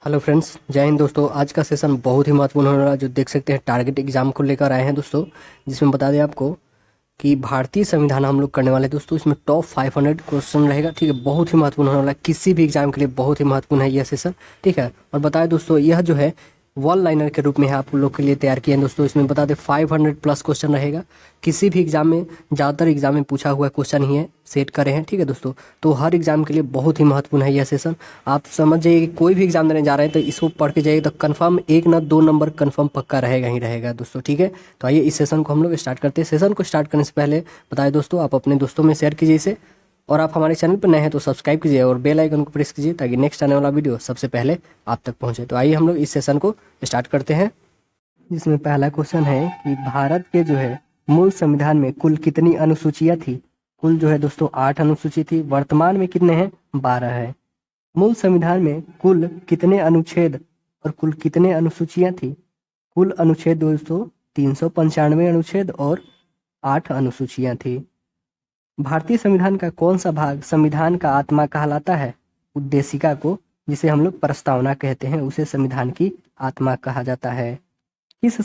Hello friends, जय हिंद दोस्तों। आज का सेशन बहुत ही महत्वपूर्ण होने वाला है, जो देख सकते हैं टारगेट एग्जाम को लेकर आए हैं दोस्तों। जिसमें बता दें आपको कि भारतीय संविधान हम लोग करने वाले हैं दोस्तों। इसमें टॉप 500 क्वेश्चन रहेगा, ठीक है। बहुत ही महत्वपूर्ण होने वाला है, किसी भी एग्जाम के लिए बहुत ही महत्वपूर्ण है यह सेशन, ठीक है। और बताएं दोस्तों, यह जो है वन लाइनर के रूप में है, आप लोग के लिए तैयार किए हैं दोस्तों। इसमें बता दें 500 प्लस क्वेश्चन रहेगा। किसी भी एग्जाम में, ज़्यादातर एग्जाम में पूछा हुआ क्वेश्चन ही है, सेट करे हैं, ठीक है दोस्तों। तो हर एग्जाम के लिए बहुत ही महत्वपूर्ण है यह सेशन। आप समझ जाइए कि कोई भी एग्जाम देने जा रहे हैं तो इसको पढ़ के जाइए तो कंफर्म 1 न 2 नंबर कंफर्म पक्का रहेगा ही रहेगा दोस्तों, ठीक है। तो आइए इस सेशन को हम लोग स्टार्ट करते हैं। सेशन को स्टार्ट करने से पहले बताएं दोस्तों, आप अपने दोस्तों में शेयर कीजिए इसे, और आप हमारे चैनल पर नए हैं तो सब्सक्राइब कीजिए और बेल आइकन को प्रेस कीजिए ताकि नेक्स्ट आने वाला वीडियो सबसे पहले आप तक पहुंचे। तो आइए हम लोग इस सेशन को स्टार्ट करते हैं। जिसमें पहला क्वेश्चन है कि भारत के जो है मूल संविधान में कुल कितनी अनुसूचियां थी। कुल जो है दोस्तों 8 अनुसूची थी। वर्तमान में कितने हैं? 12 है। मूल संविधान में कुल कितने अनुच्छेद और कुल कितने अनुसूचियां थी? कुल अनुच्छेद दोस्तों 395 अनुच्छेद और 8 अनुसूचियां थी। भारतीय संविधान का कौन सा भाग संविधान का आत्मा कहलाता है? उद्देशिका को, जिसे हम लोग प्रस्तावना कहते हैं, उसे संविधान की आत्मा कहा जाता है। किस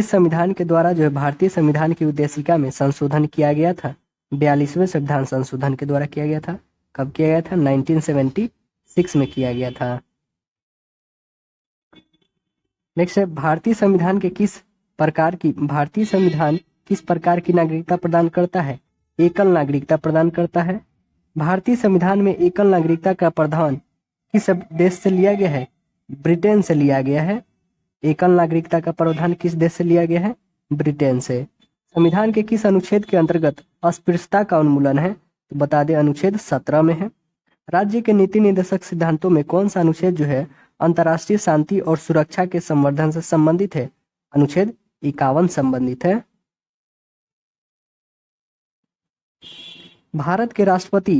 संविधान के द्वारा जो है भारतीय संविधान की उद्देशिका में संशोधन किया गया था? 42वें संविधान संशोधन के द्वारा किया गया था। कब किया गया था? 1976 में किया गया था। नेक्स्ट है, भारतीय संविधान किस प्रकार की नागरिकता प्रदान करता है? एकल नागरिकता प्रदान करता है। भारतीय संविधान में एकल नागरिकता का प्रावधान किस देश से लिया गया है? ब्रिटेन से लिया गया है। एकल नागरिकता का प्रावधान किस देश से लिया गया है? ब्रिटेन से। संविधान के किस अनुच्छेद के अंतर्गत अस्पृश्यता का उन्मूलन है? तो बता दें अनुच्छेद 17 में है। राज्य के नीति निर्देशक सिद्धांतों में कौन सा अनुच्छेद जो है अंतर्राष्ट्रीय शांति और सुरक्षा के संवर्धन से संबंधित है? अनुच्छेद 51 संबंधित है। भारत के राष्ट्रपति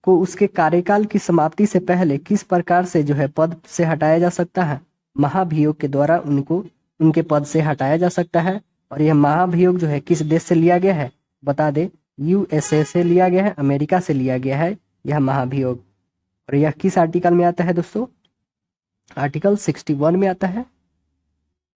को उसके कार्यकाल की समाप्ति से पहले किस प्रकार से जो है पद से हटाया जा सकता है? महाभियोग के द्वारा उनको उनके पद से हटाया जा सकता है। और यह महाभियोग जो है किस देश से लिया गया है? बता दे यूएसए से लिया गया है, अमेरिका से लिया गया है यह महाभियोग। और यह किस आर्टिकल में आता है दोस्तों? आर्टिकल 61 में आता है।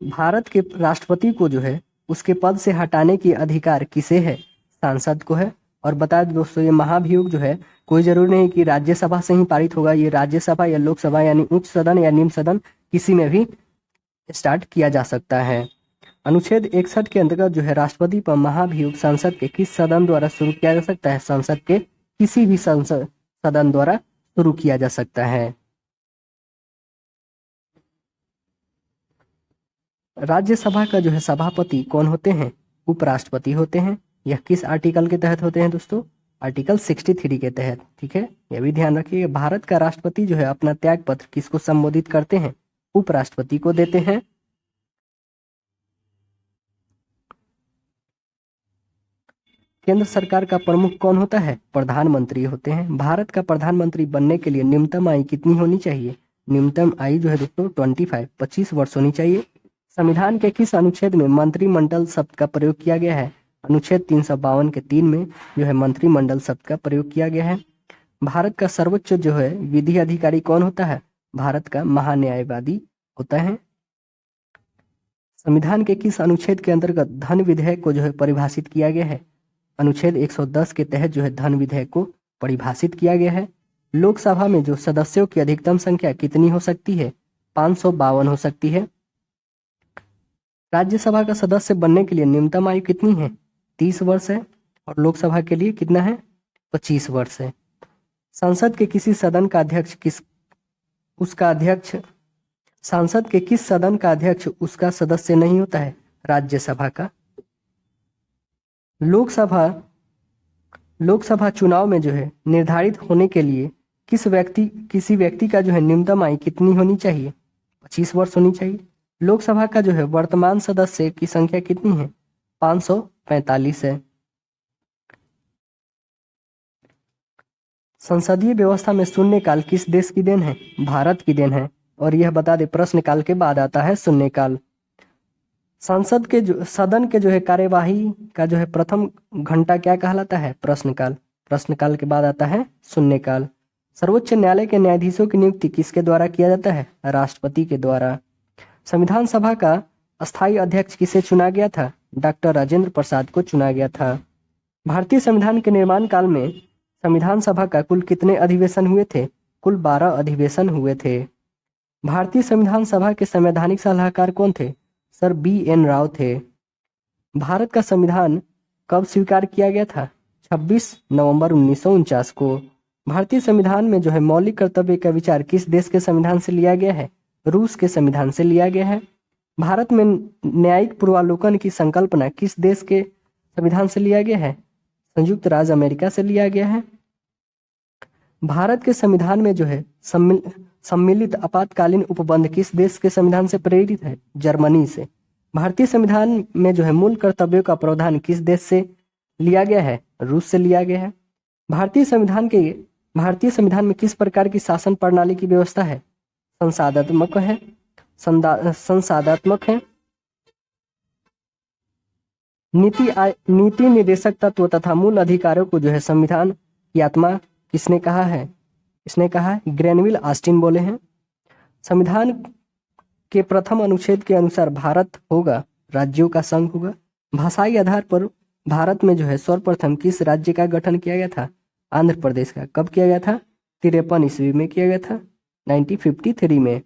भारत के राष्ट्रपति को जो है उसके पद से हटाने की अधिकार किसे है? सांसद को है। और बता दें दोस्तों, ये महाभियोग जो है कोई जरूरी नहीं कि राज्यसभा से ही पारित होगा। ये राज्यसभा या लोकसभा यानी उच्च सदन या निम्न सदन किसी में भी स्टार्ट किया जा सकता है। अनुच्छेद 61 के अंतर्गत जो है राष्ट्रपति पर महाभियोग संसद के किस सदन द्वारा शुरू किया जा सकता है? संसद के किसी भी संसद सदन द्वारा शुरू किया जा सकता है। राज्यसभा का जो है सभापति कौन होते हैं? उपराष्ट्रपति होते हैं। यह किस आर्टिकल के तहत होते हैं दोस्तों? आर्टिकल 63 के तहत, ठीक है। यह भी ध्यान रखिए। भारत का राष्ट्रपति जो है अपना त्याग पत्र किसको संबोधित करते हैं? उपराष्ट्रपति को देते हैं। केंद्र सरकार का प्रमुख कौन होता है? प्रधानमंत्री होते हैं। भारत का प्रधानमंत्री बनने के लिए न्यूनतम आयु कितनी होनी चाहिए? न्यूनतम आयु जो है दोस्तों 25 वर्ष होनी चाहिए। संविधान के किस अनुच्छेद में मंत्रिमंडल शब्द का प्रयोग किया गया है? अनुच्छेद 352 के 3 में जो है मंत्रिमंडल शब्द का प्रयोग किया गया है। भारत का सर्वोच्च जो है विधि अधिकारी कौन होता है? भारत का महान्यायवादी होता है। संविधान के किस अनुच्छेद के अंतर्गत धन विधेयक को जो है परिभाषित किया गया है? अनुच्छेद 110 के तहत जो है धन विधेयक को परिभाषित किया गया है। लोकसभा में जो सदस्यों की अधिकतम संख्या कितनी हो सकती है? 552 हो सकती है। राज्यसभा का सदस्य बनने के लिए न्यूनतम आयु कितनी है? 30 वर्ष है। और लोकसभा के लिए कितना है? 25 वर्ष है। संसद के किसी सदन का अध्यक्ष सांसद के किस सदन का अध्यक्ष उसका सदस्य नहीं होता है? राज्यसभा का। लोकसभा चुनाव में जो है निर्धारित होने के लिए किसी व्यक्ति का जो है न्यूनतम आयु कितनी होनी चाहिए? 25 वर्ष होनी चाहिए। लोकसभा का जो है वर्तमान सदस्य की संख्या कितनी है? 545 है। संसदीय व्यवस्था में शून्यकाल किस देश की देन है? भारत की देन है। और यह बता दे प्रश्नकाल के बाद आता है शून्यकाल। सदन के जो है कार्यवाही का जो है प्रथम घंटा क्या कहलाता है? प्रश्नकाल। प्रश्नकाल के बाद आता है शून्यकाल। सर्वोच्च न्यायालय के न्यायाधीशों की नियुक्ति किसके द्वारा किया जाता है? राष्ट्रपति के द्वारा। संविधान सभा का अस्थायी अध्यक्ष किसे चुना गया था? डॉक्टर राजेंद्र प्रसाद को चुना गया था। भारतीय संविधान के निर्माण काल में संविधान सभा का कुल कितने अधिवेशन हुए थे? कुल 12 अधिवेशन हुए थे। भारतीय संविधान सभा के संवैधानिक सलाहकार कौन थे? सर BN राव थे। भारत का संविधान कब स्वीकार किया गया था? 26 नवंबर 1949 को। भारतीय संविधान में जो है मौलिक कर्तव्य का विचार किस देश के संविधान से लिया गया है? रूस के संविधान से लिया गया है। भारत में न्यायिक पूर्वावलोकन की संकल्पना किस देश के संविधान से लिया गया है? संयुक्त राज्य अमेरिका से लिया गया है। भारत के संविधान में जो है सम्मिलित आपातकालीन उपबंध किस देश के संविधान से प्रेरित है? जर्मनी से। भारतीय संविधान में जो है मूल कर्तव्यों का प्रावधान किस देश से लिया गया है? रूस से लिया गया है। भारतीय संविधान में किस प्रकार की शासन प्रणाली की व्यवस्था है? संसाधात्मक है। नीति निर्देशक तत्व तथा मूल अधिकारों को जो है संविधान की आत्मा किसने कहा है? इसने कहा है ग्रेनविल ऑस्टिन बोले हैं। संविधान के प्रथम अनुच्छेद के अनुसार भारत होगा राज्यों का संघ होगा। भाषाई आधार पर भारत में जो है सर्वप्रथम किस राज्य का गठन किया गया था? आंध्र प्रदेश का। कब किया गया था? 53 ईस्वी में किया गया था, 1953 में।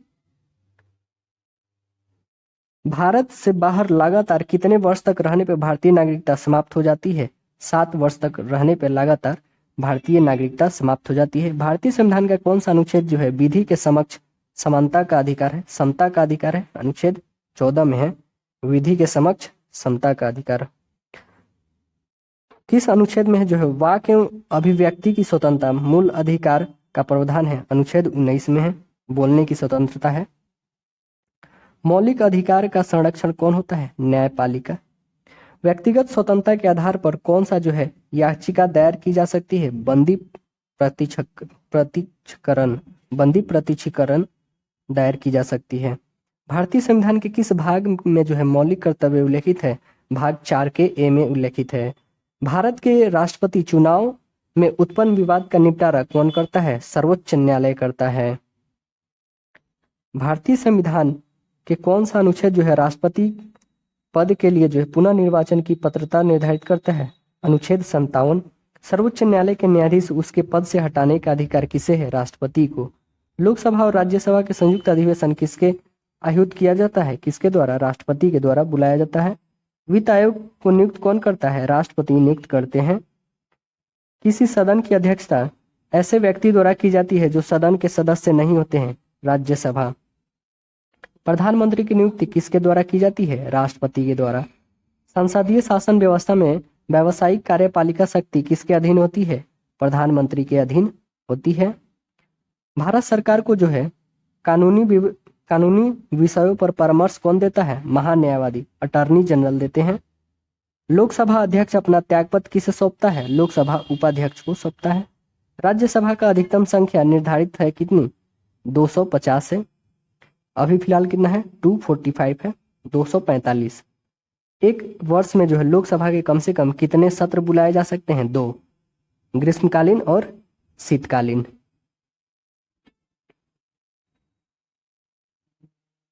भारत से बाहर लगातार कितने वर्ष तक रहने पर भारतीय नागरिकता समाप्त हो जाती है? 7 वर्ष तक रहने पर लगातार भारतीय नागरिकता समाप्त हो जाती है। भारतीय संविधान का कौन सा अनुच्छेद जो है विधि के समक्ष समानता का अधिकार है, समता का अधिकार है? अनुच्छेद 14 में है विधि के समक्ष समता का अधिकार। किस अनुच्छेद में है जो है वाक एवं अभिव्यक्ति की स्वतंत्रता मूल अधिकार का प्रावधान है? अनुच्छेद 19 में है बोलने की स्वतंत्रता है। मौलिक अधिकार का संरक्षण कौन होता है? न्यायपालिका। व्यक्तिगत स्वतंत्रता के आधार पर कौन सा जो है याचिका दायर की जा सकती है? बंदी प्रतीक्षीकरण दायर की जा सकती है। भारतीय संविधान के किस भाग में जो है मौलिक कर्तव्य उल्लेखित है? भाग 4 के ए में उल्लेखित है। भारत के राष्ट्रपति चुनाव में उत्पन्न विवाद का निपटारा कौन करता है? सर्वोच्च न्यायालय करता है। भारतीय संविधान के कौन सा अनुच्छेद जो है राष्ट्रपति पद के लिए जो है पुनः निर्वाचन की पात्रता निर्धारित करता है? अनुच्छेद 57। सर्वोच्च न्यायालय के न्यायाधीश उसके पद से हटाने का अधिकार किसे है? राष्ट्रपति को। लोकसभा और राज्यसभा के संयुक्त अधिवेशन किसके आयोजित किया जाता है? किसके द्वारा? राष्ट्रपति के द्वारा बुलाया जाता है। वित्त आयोग को नियुक्त कौन करता है? राष्ट्रपति नियुक्त करते हैं। किसी सदन की अध्यक्षता ऐसे व्यक्ति द्वारा की जाती है जो सदन के सदस्य नहीं होते हैं? राज्यसभा। प्रधानमंत्री की नियुक्ति किसके द्वारा की जाती है? राष्ट्रपति के द्वारा। संसदीय शासन व्यवस्था में व्यावसायिक कार्यपालिका शक्ति किसके अधीन होती है? प्रधानमंत्री के अधीन होती है। भारत सरकार को जो है कानूनी विषयों पर परामर्श कौन देता है? महान्यायवादी अटॉर्नी जनरल देते हैं। लोकसभा अध्यक्ष अपना त्यागपत्र किसे सौंपता है? लोकसभा उपाध्यक्ष को सौंपता है। राज्यसभा का अधिकतम संख्या निर्धारित है कितनी? 250 है। अभी फिलहाल कितना है? 245 है, 245। एक वर्ष में जो है लोकसभा के कम से कम कितने सत्र बुलाए जा सकते हैं? 2, ग्रीष्मकालीन और शीतकालीन।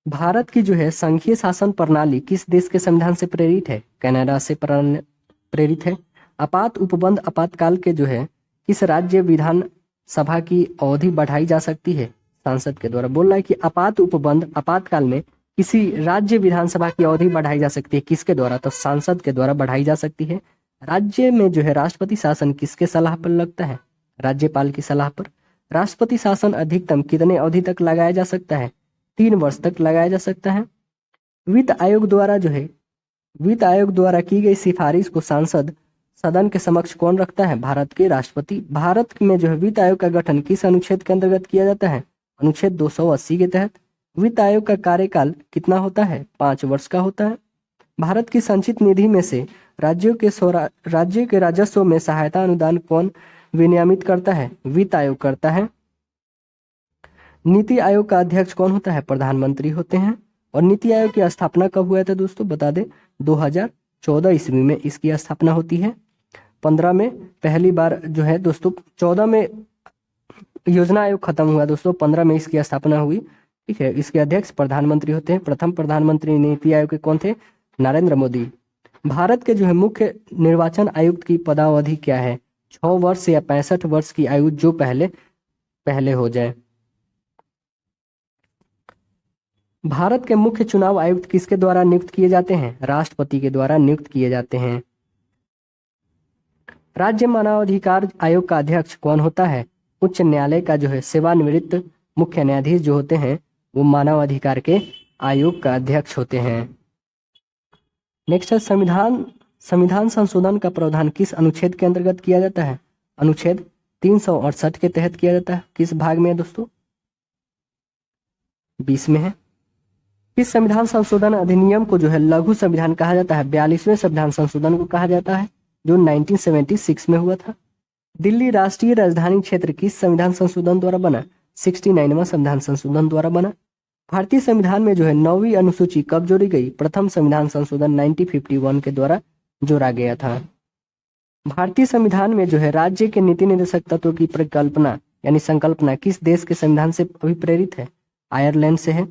भारत की जो है संघीय शासन प्रणाली किस देश के संविधान से प्रेरित है? कनाडा से प्रेरित है। आपात उपबंध आपातकाल के जो है किस राज्य विधान सभा की अवधि बढ़ाई जा सकती है? सांसद के द्वारा। बोल रहा है कि आपात उपबंध आपातकाल में किसी राज्य विधानसभा की अवधि बढ़ाई जा सकती है। किसके द्वारा? तो सांसद के द्वारा बढ़ाई जा सकती है। राज्य में जो है राष्ट्रपति शासन किसके सलाह पर लगता है? राज्यपाल की सलाह पर। राष्ट्रपति शासन अधिकतम कितने अवधि तक लगाया जा सकता है? 3 वर्ष तक लगाया जा सकता है। वित्त आयोग द्वारा की गई सिफारिश को सांसद सदन के समक्ष कौन रखता है? भारत के राष्ट्रपति। भारत में जो है वित्त आयोग का गठन किस अनुच्छेद के अंतर्गत किया जाता है? अनुच्छेद 280 के तहत। वित्त आयोग का कार्यकाल कितना होता है? 5 वर्ष का होता है। भारत की संचित निधि में से राज्य के राजस्व में सहायता अनुदान कौन विनियमित करता है? वित्त आयोग करता है। नीति आयोग का अध्यक्ष कौन होता है? प्रधानमंत्री होते हैं। और नीति आयोग की स्थापना कब हुआ था दोस्तों? बता दें 2014 ईस्वी में इसकी स्थापना होती है। 15 में पहली बार जो है दोस्तों, 14 में योजना आयोग खत्म हुआ दोस्तों, 15 में इसकी स्थापना हुई। ठीक है, इसके अध्यक्ष प्रधानमंत्री होते हैं। प्रथम प्रधानमंत्री नीति आयोग के कौन थे? नरेंद्र मोदी। भारत के जो है मुख्य निर्वाचन आयुक्त की पदावधि क्या है? 6 वर्ष या 65 वर्ष की आयु, जो पहले पहले हो जाए। भारत के मुख्य चुनाव आयुक्त किसके द्वारा नियुक्त किए जाते हैं? राष्ट्रपति के द्वारा नियुक्त किए जाते हैं। राज्य मानवाधिकार आयोग का अध्यक्ष कौन होता है? उच्च न्यायालय का जो है सेवानिवृत्त मुख्य न्यायाधीश जो होते हैं वो मानवाधिकार के आयोग का अध्यक्ष होते हैं। नेक्स्ट है संविधान संशोधन का प्रावधान किस अनुच्छेद के अंतर्गत किया जाता है? अनुच्छेद 368 के तहत किया जाता है। किस भाग में है दोस्तों? 20 में है। किस संविधान संशोधन अधिनियम को जो है लघु संविधान कहा जाता है? 42वें संविधान संशोधन को कहा जाता है, जो 1976 में हुआ था। दिल्ली राष्ट्रीय राजधानी क्षेत्र किस संविधान संशोधन द्वारा बना? 69वां संविधान संशोधन द्वारा बना। भारतीय संविधान में जो है 9वीं अनुसूची कब जोड़ी गई? प्रथम संविधान संशोधन 1951 के द्वारा जोड़ा गया था। भारतीय संविधान में जो है राज्य के नीति निर्देशक तत्वों की परिकल्पना यानी संकल्पना किस देश के संविधान से अभिप्रेरित है? आयरलैंड से है।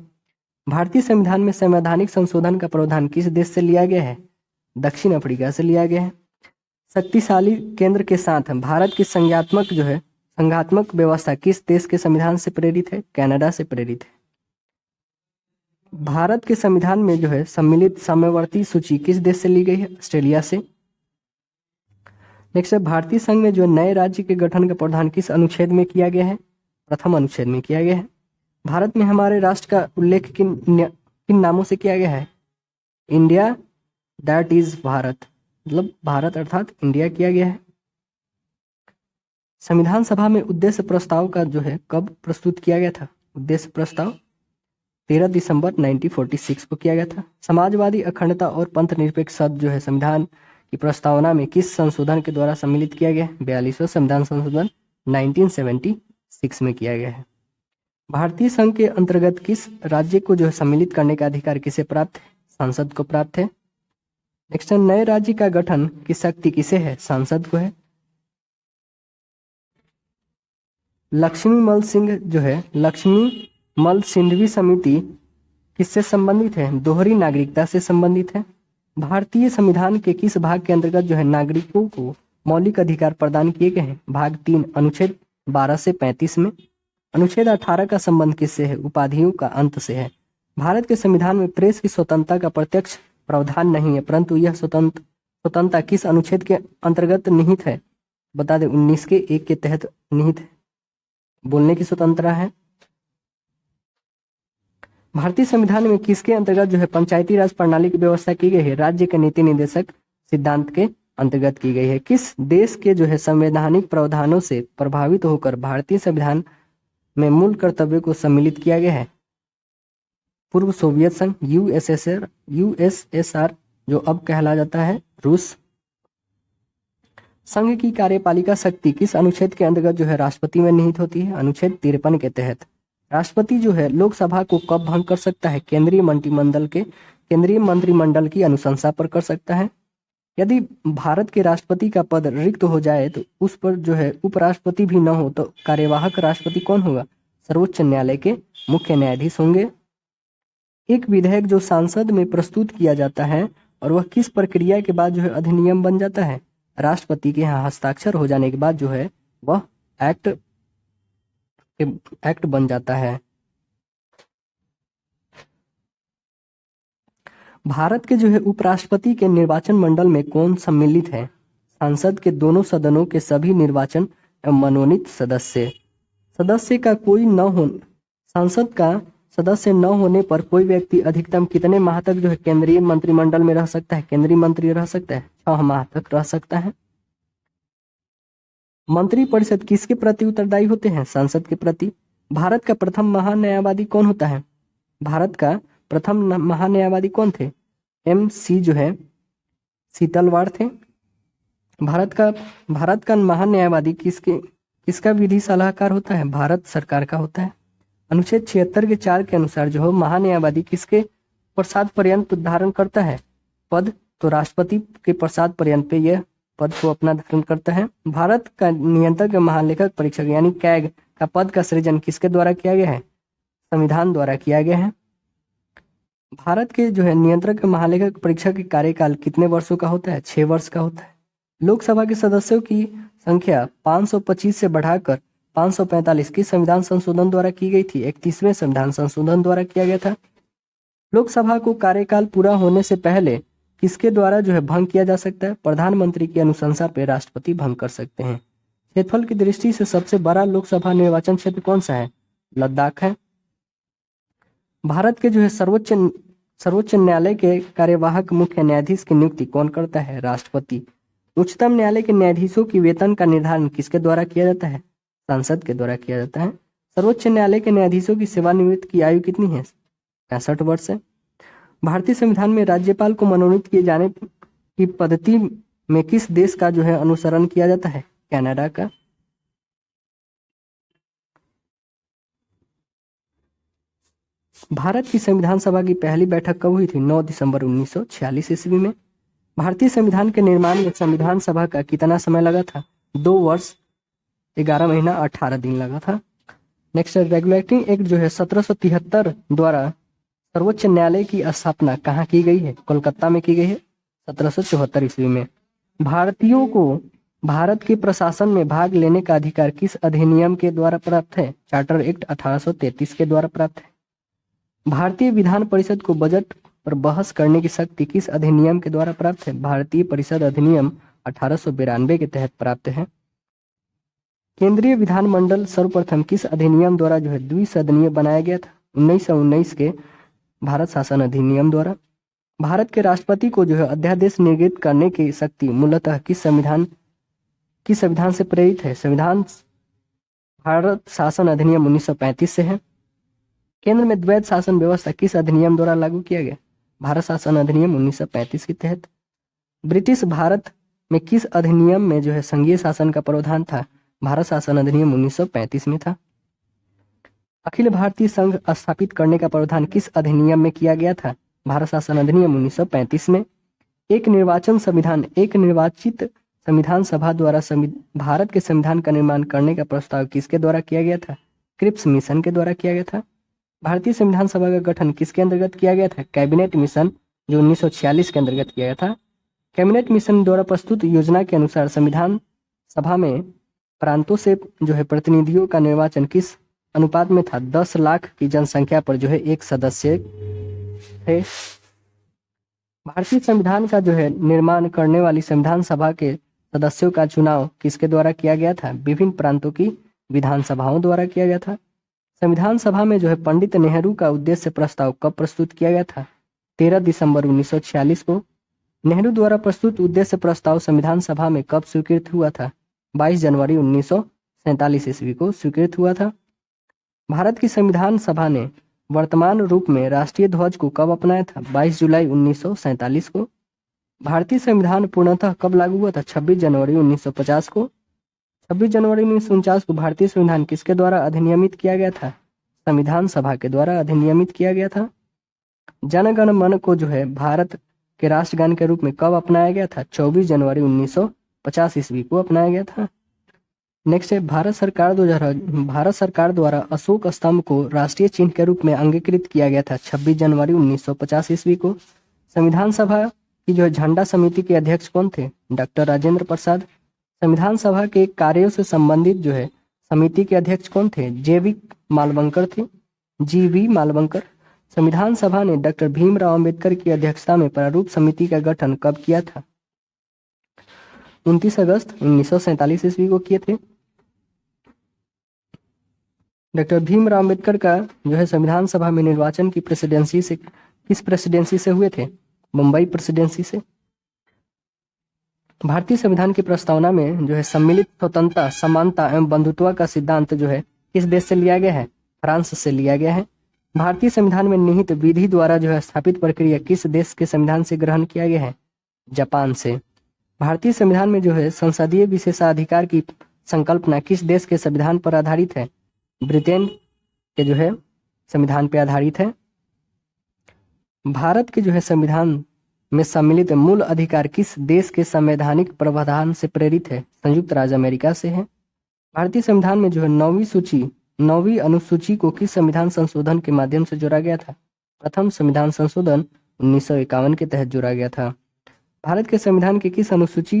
भारतीय संविधान में संवैधानिक संशोधन का प्रावधान किस देश से लिया गया है? दक्षिण अफ्रीका से लिया गया है। शक्तिशाली केंद्र के साथ भारत की संघात्मक व्यवस्था किस देश के संविधान से प्रेरित है? कनाडा से प्रेरित है। भारत के संविधान में जो है सम्मिलित साम्यवस्थी सूची किस देश से ली गई है? ऑस्ट्रेलिया से। नेक्स्ट है भारतीय संघ में जो नए राज्य के गठन का प्रावधान किस अनुच्छेद में किया गया है? प्रथम अनुच्छेद में किया गया है। भारत में हमारे राष्ट्र का उल्लेख किन नामों से किया गया है? इंडिया, दैट इज भारत, मतलब भारत अर्थात इंडिया किया गया है। संविधान सभा में उद्देश्य प्रस्ताव का जो है कब प्रस्तुत किया गया था? उद्देश्य प्रस्ताव 13 दिसंबर 1946 को किया गया था। समाजवादी अखंडता और पंथ निरपेक्ष शब्द जो है संविधान की प्रस्तावना में किस संशोधन के द्वारा सम्मिलित किया गया है? 42वां संविधान संशोधन 1976 में किया गया है। भारतीय संघ के अंतर्गत किस राज्य को जो है सम्मिलित करने का अधिकार किसे प्राप्त है? संसद को प्राप्त है। नेक्स्ट है नए राज्य का गठन की शक्ति किसे है? सांसद को है। लक्ष्मी मल सिंघवी समिति किससे संबंधित है? दोहरी नागरिकता से संबंधित है। भारतीय संविधान के किस भाग के अंतर्गत जो है नागरिकों को मौलिक अधिकार प्रदान किए गए हैं? भाग 3 अनुच्छेद 12 से 35 में। अनुच्छेद 18 का संबंध किससे है? उपाधियों का अंत से है। भारत के संविधान में प्रेस की स्वतंत्रता का प्रत्यक्ष प्रावधान नहीं है, परंतु यह स्वतंत्रता किस अनुच्छेद के अंतर्गत निहित है? बता दें 19 के 1 के तहत निहित है। बोलने की स्वतंत्रता है। भारतीय संविधान में किसके अंतर्गत जो है पंचायती राज प्रणाली की व्यवस्था की गई है? राज्य के नीति निर्देशक सिद्धांत के अंतर्गत की गई है। किस देश के जो है संवैधानिक प्रावधानों से प्रभावित होकर भारतीय संविधान में मूल कर्तव्य को सम्मिलित किया गया है? पूर्व सोवियत संघ, यूएसएसआर जो अब कहला जाता है रूस। संघ की कार्यपालिका शक्ति किस अनुच्छेद के अंतर्गत जो है राष्ट्रपति में निहित होती है? अनुच्छेद 53 के तहत। राष्ट्रपति जो है लोकसभा को कब भंग कर सकता है? केंद्रीय मंत्रिमंडल की अनुशंसा पर कर सकता है। यदि भारत के राष्ट्रपति का पद रिक्त हो जाए तो उस पर जो है उपराष्ट्रपति भी न हो तो कार्यवाहक राष्ट्रपति कौन होगा? सर्वोच्च न्यायालय के मुख्य न्यायाधीश होंगे। एक विधेयक जो संसद में प्रस्तुत किया जाता है और वह किस प्रक्रिया के बाद जो है अधिनियम बन जाता है? राष्ट्रपति के यहाँ हस्ताक्षर हो जाने के बाद जो है वह एक्ट बन जाता है। भारत के जो है उपराष्ट्रपति के निर्वाचन मंडल में कौन सम्मिलित है? संसद के दोनों सदनों के सभी निर्वाचन एवं मनोनीत सदस्य का कोई न हो संसद का सदस्य न होने पर कोई व्यक्ति अधिकतम कितने माह तक जो है केंद्रीय मंत्रिमंडल में रह सकता है? केंद्रीय मंत्री रह सकता है 6 माह तक रह सकता है। मंत्रिपरिषद किसके प्रति उत्तरदायी होते हैं? संसद के प्रति। भारत का प्रथम महान्यायवादी कौन होता है? भारत का प्रथम महान्यायवादी कौन थे? MC जो है शीतलवाड़ थे। भारत का महान्यायवादी किसका विधि सलाहकार होता है? भारत सरकार का होता है। अनुच्छेद 76 के 4 के अनुसार जो है महान्यायवादी किसके प्रसाद पर्यंत धारण करता है पद? तो राष्ट्रपति के प्रसाद पर्यंत पे यह पद को अपना धारण करता है। भारत का नियंत्रक महालेखक परीक्षक यानी कैग का पद का सृजन किसके द्वारा किया गया है? संविधान द्वारा किया गया है। भारत के जो है नियंत्रक महालेखक परीक्षक के कार्यकाल कितने वर्षों का होता है? 6 वर्ष का होता है। लोकसभा के सदस्यों की संख्या 525 से बढ़ाकर 545 की संविधान संशोधन द्वारा की गई थी? 31वें संविधान संशोधन द्वारा किया गया था। लोकसभा को कार्यकाल पूरा होने से पहले किसके द्वारा जो है भंग किया जा सकता है? प्रधानमंत्री की अनुशंसा पर राष्ट्रपति भंग कर सकते हैं। क्षेत्रफल की दृष्टि से सबसे बड़ा लोकसभा निर्वाचन क्षेत्र कौन सा है? लद्दाख है। भारत के जो है सर्वोच्च न्यायालय के कार्यवाहक मुख्य न्यायाधीश की नियुक्ति कौन करता है? राष्ट्रपति। उच्चतम न्यायालय के न्यायाधीशों की वेतन का निर्धारण किसके द्वारा किया जाता है? संसद के द्वारा किया जाता है। सर्वोच्च न्यायालय के न्यायाधीशों की सेवानिवृत्ति की आयु कितनी है? 65 वर्ष है। भारतीय संविधान में राज्यपाल को मनोनीत किए जाने की पद्धति में किस देश का जो है अनुसरण किया जाता है? कनाडा का। भारत की संविधान सभा की पहली बैठक कब हुई थी? 9 दिसंबर 1946 ईस्वी में। भारतीय संविधान के निर्माण में संविधान सभा का कितना समय लगा था? 2 वर्ष 11 महीना 18 दिन लगा था। नेक्स्ट, रेगुलेटिंग एक्ट जो है 1773 द्वारा सर्वोच्च न्यायालय की स्थापना कहाँ की गई है? कोलकाता में की गई है 1774 ईस्वी में। भारतीयों को भारत के प्रशासन में भाग लेने का अधिकार किस अधिनियम के द्वारा प्राप्त है? चार्टर एक्ट 1833 के द्वारा प्राप्त है। भारतीय विधान परिषद को बजट पर बहस करने की शक्ति किस अधिनियम के द्वारा प्राप्त है? भारतीय परिषद अधिनियम 1892 के तहत प्राप्त है। केंद्रीय विधानमंडल सर्वप्रथम किस अधिनियम द्वारा जो है द्विसदनीय बनाया गया था? 1919 के भारत शासन अधिनियम द्वारा। भारत के राष्ट्रपति को जो है अध्यादेश निर्गत करने की शक्ति मूलतः किस संविधान से प्रेरित है? संविधान भारत शासन अधिनियम 1935 से है। केंद्र में द्वैध शासन व्यवस्था किस अधिनियम द्वारा लागू किया गया? भारत शासन अधिनियम 1935 के तहत। ब्रिटिश भारत में किस अधिनियम में जो है संघीय शासन का प्रावधान था? भारत शासन अधिनियम 1935 में था। अखिल भारतीय संघ स्थापित करने का प्रावधान किस अधिनियम में किया गया था? भारत शासन अधिनियम 1935 में। एक निर्वाचित संविधान सभा द्वारा भारत के संविधान का निर्माण करने का प्रस्ताव किसके द्वारा किया गया था? क्रिप्स मिशन के द्वारा किया गया था। भारतीय संविधान सभा का गठन किसके अंतर्गत किया गया था? कैबिनेट मिशन, जो 1946 के अंतर्गत किया गया था। कैबिनेट मिशन द्वारा प्रस्तुत योजना के अनुसार संविधान सभा में प्रांतों से जो है प्रतिनिधियों का निर्वाचन किस अनुपात में था? 10 लाख की जनसंख्या पर जो है एक सदस्य थे। भारतीय संविधान का जो है निर्माण करने वाली संविधान सभा के सदस्यों का चुनाव किसके द्वारा किया गया था? विभिन्न प्रांतों की विधानसभाओं द्वारा किया गया था। संविधान सभा में जो है पंडित नेहरू का उद्देश्य प्रस्ताव कब प्रस्तुत किया गया था? 13 दिसंबर 1946 को। नेहरू द्वारा प्रस्तुत उद्देश्य प्रस्ताव संविधान सभा में कब स्वीकृत हुआ था? 22 जनवरी 1947 ईस्वी को स्वीकृत हुआ था। भारत की संविधान सभा ने वर्तमान रूप में राष्ट्रीय ध्वज को कब अपनाया था? 22 जुलाई 1947 को। भारतीय संविधान पूर्णतः कब लागू हुआ था? 26 जनवरी 1950 को। 26 जनवरी 1949 को भारतीय संविधान किसके द्वारा अधिनियमित किया गया था? संविधान सभा के द्वारा अधिनियमित किया गया था। जन गण मन को जो है भारत के राष्ट्रगान के रूप में कब अपनाया गया था? 24 जनवरी 1950 ईस्वी को अपनाया गया था। नेक्स्ट है, भारत सरकार द्वारा अशोक स्तंभ को राष्ट्रीय चिन्ह के रूप में अंगीकृत किया गया था 26 जनवरी 1950 ईस्वी को। संविधान सभा की जो है झंडा समिति के अध्यक्ष कौन थे? डॉक्टर राजेंद्र प्रसाद। संविधान सभा के कार्यों से संबंधित जो है समिति के अध्यक्ष कौन थे? जीवी मालवंकर। संविधान सभा ने डॉक्टर भीमराव अंबेडकर की अध्यक्षता में प्रारूप समिति का गठन कब किया था? 29 अगस्त 1947 ईस्वी को किए थे। डॉक्टर भीमराव अंबेडकर का जो है संविधान सभा में निर्वाचन की किस प्रेसिडेंसी से हुए थे? मुंबई प्रेसिडेंसी से। भारतीय संविधान की प्रस्तावना में जो है सम्मिलित स्वतंत्रता, समानता एवं बंधुत्व का सिद्धांत जो है किस देश से लिया गया है? फ्रांस से लिया गया है। भारतीय संविधान में निहित विधि द्वारा जो है स्थापित प्रक्रिया किस देश के संविधान से ग्रहण किया गया है? जापान से। भारतीय संविधान में जो है संसदीय विशेषाधिकार की संकल्पना किस देश के संविधान पर आधारित है? ब्रिटेन के जो है संविधान पर आधारित है। भारत के जो है संविधान में सम्मिलित मूल अधिकार किस देश के संवैधानिक प्रावधान से प्रेरित है? संयुक्त राज्य अमेरिका से है। भारतीय संविधान में जो है नौवीं अनुसूची को किस संविधान संशोधन के माध्यम से जोड़ा गया था? प्रथम संविधान संशोधन 1951 के तहत जोड़ा गया था। भारत के संविधान की किस अनुसूची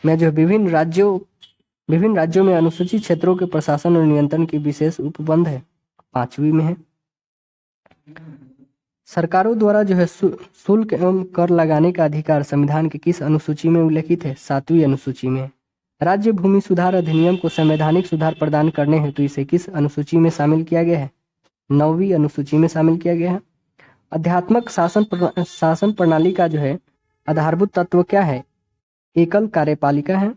में जो विभिन्न राज्यों में अनुसूचित क्षेत्रों के प्रशासन और नियंत्रण की विशेष उपबंध है? 5वीं में है। सरकारों द्वारा जो है शुल्क एवं कर लगाने का अधिकार संविधान की किस अनुसूची में उल्लेखित है? 7वीं अनुसूची में। राज्य भूमि सुधार अधिनियम को संवैधानिक सुधार प्रदान करने हेतु इसे किस अनुसूची में शामिल किया गया है? 9वीं अनुसूची में शामिल किया गया है। अध्यात्मक शासन प्रणाली का जो है आधारभूत तत्व क्या है? एकल कार्यपालिका है।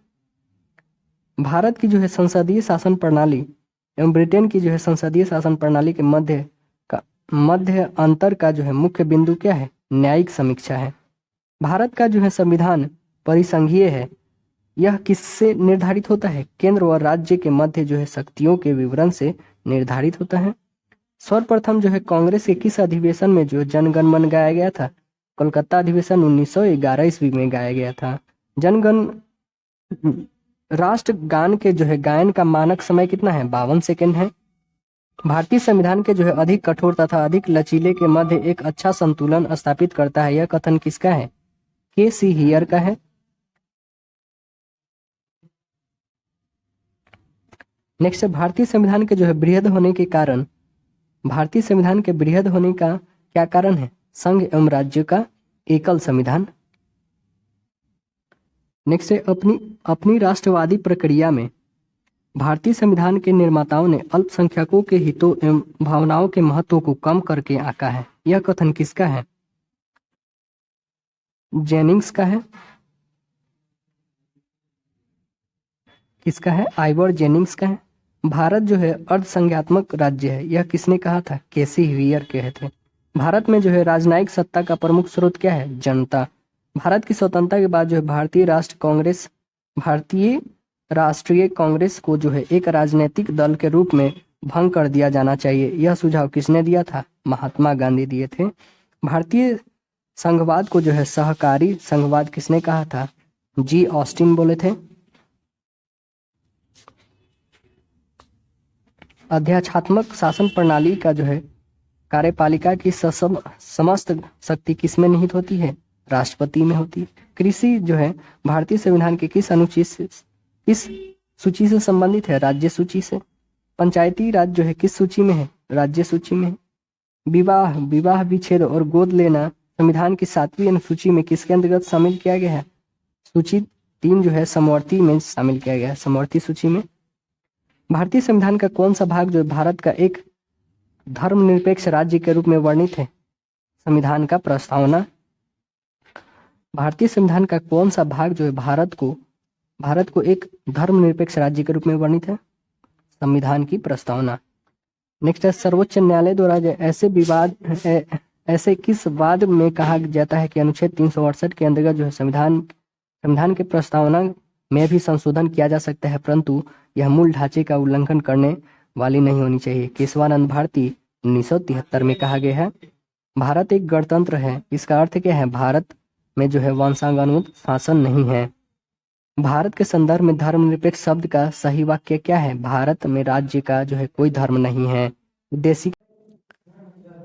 भारत की जो है संसदीय शासन प्रणाली एवं ब्रिटेन की जो है संसदीय शासन प्रणाली के मध्य अंतर का जो है मुख्य बिंदु क्या है? न्यायिक समीक्षा है। भारत का जो है संविधान परिसंघीय है। यह किससे निर्धारित होता है? केंद्र और राज्य के मध्य जो है शक्तियों के विवरण से निर्धारित होता है। सर्वप्रथम जो है कांग्रेस के किस अधिवेशन में जो जनगण मन गाया गया था? कोलकाता अधिवेशन 1911 ईस्वी में गाया गया था। जनगण राष्ट्र गान के जो है गायन का मानक समय कितना है? 52 सेकेंड है। भारतीय संविधान के जो है अधिक कठोर तथा अधिक लचीले के मध्य एक अच्छा संतुलन स्थापित करता है, यह कथन किसका है? के.सी. हियर का है। नेक्स्ट है भारतीय संविधान के जो है बृहद होने के कारण, भारतीय संविधान के बृहद होने का क्या कारण है? संघ एवं राज्य का एकल संविधान। नेक्स्ट है अपनी राष्ट्रवादी प्रक्रिया में भारतीय संविधान के निर्माताओं ने अल्पसंख्यकों के हितों एवं भावनाओं के महत्व को कम करके आंका है, यह कथन किसका है? जेनिंग्स का है। किसका है? आइवर जेनिंग्स का है। भारत जो है अर्धसंघात्मक राज्य है, यह किसने कहा था? के.सी. हियर कहे थे। भारत में जो है राजनयिक सत्ता का प्रमुख स्रोत क्या है? जनता। भारत की स्वतंत्रता के बाद जो है भारतीय राष्ट्रीय कांग्रेस को जो है एक राजनीतिक दल के रूप में भंग कर दिया जाना चाहिए, यह सुझाव किसने दिया था? महात्मा गांधी दिए थे। भारतीय संघवाद को जो है सहकारी संघवाद किसने कहा था? जी ऑस्टिन बोले थे। अध्यात्मात्मक शासन प्रणाली का जो है कार्यपालिका की समस्त शक्ति किसमें निहित होती है? राष्ट्रपति में होती है। कृषि जो है भारतीय संविधान के किस सूची से संबंधित है? राज्य सूची से। पंचायती राज जो है किस सूची में है? राज्य सूची में है। विवाह विच्छेद और गोद लेना संविधान की 7वीं अनुसूची में किसके अंतर्गत शामिल किया गया है? सूची 3 जो है समवर्ती में शामिल किया गया है, समवर्ती सूची में। भारतीय संविधान का कौन सा भाग जो है भारत का एक धर्मनिरपेक्ष राज्य के रूप में वर्णित है? संविधान का प्रस्तावना। भारतीय संविधान का कौन सा भाग जो है भारत को एक धर्मनिरपेक्ष राज्य के रूप में वर्णित है? संविधान की प्रस्तावना। नेक्स्ट है सर्वोच्च न्यायालय द्वारा ऐसे किस वाद में कहा जाता है कि अनुच्छेद 368 के अंतर्गत जो है संविधान के प्रस्तावना में भी संशोधन किया जा सकता है, परंतु यह मूल ढांचे का उल्लंघन करने वाली नहीं होनी चाहिए। केशवानंद भारती 1973 में कहा गया है। भारत एक गणतंत्र है, इसका अर्थ क्या है? भारत में जो है वंशानुगत शासन नहीं है। भारत के संदर्भ में धर्मनिरपेक्ष शब्द का सही वाक्य क्या है? भारत में राज्य का जो है कोई धर्म नहीं है। उद्देश्य।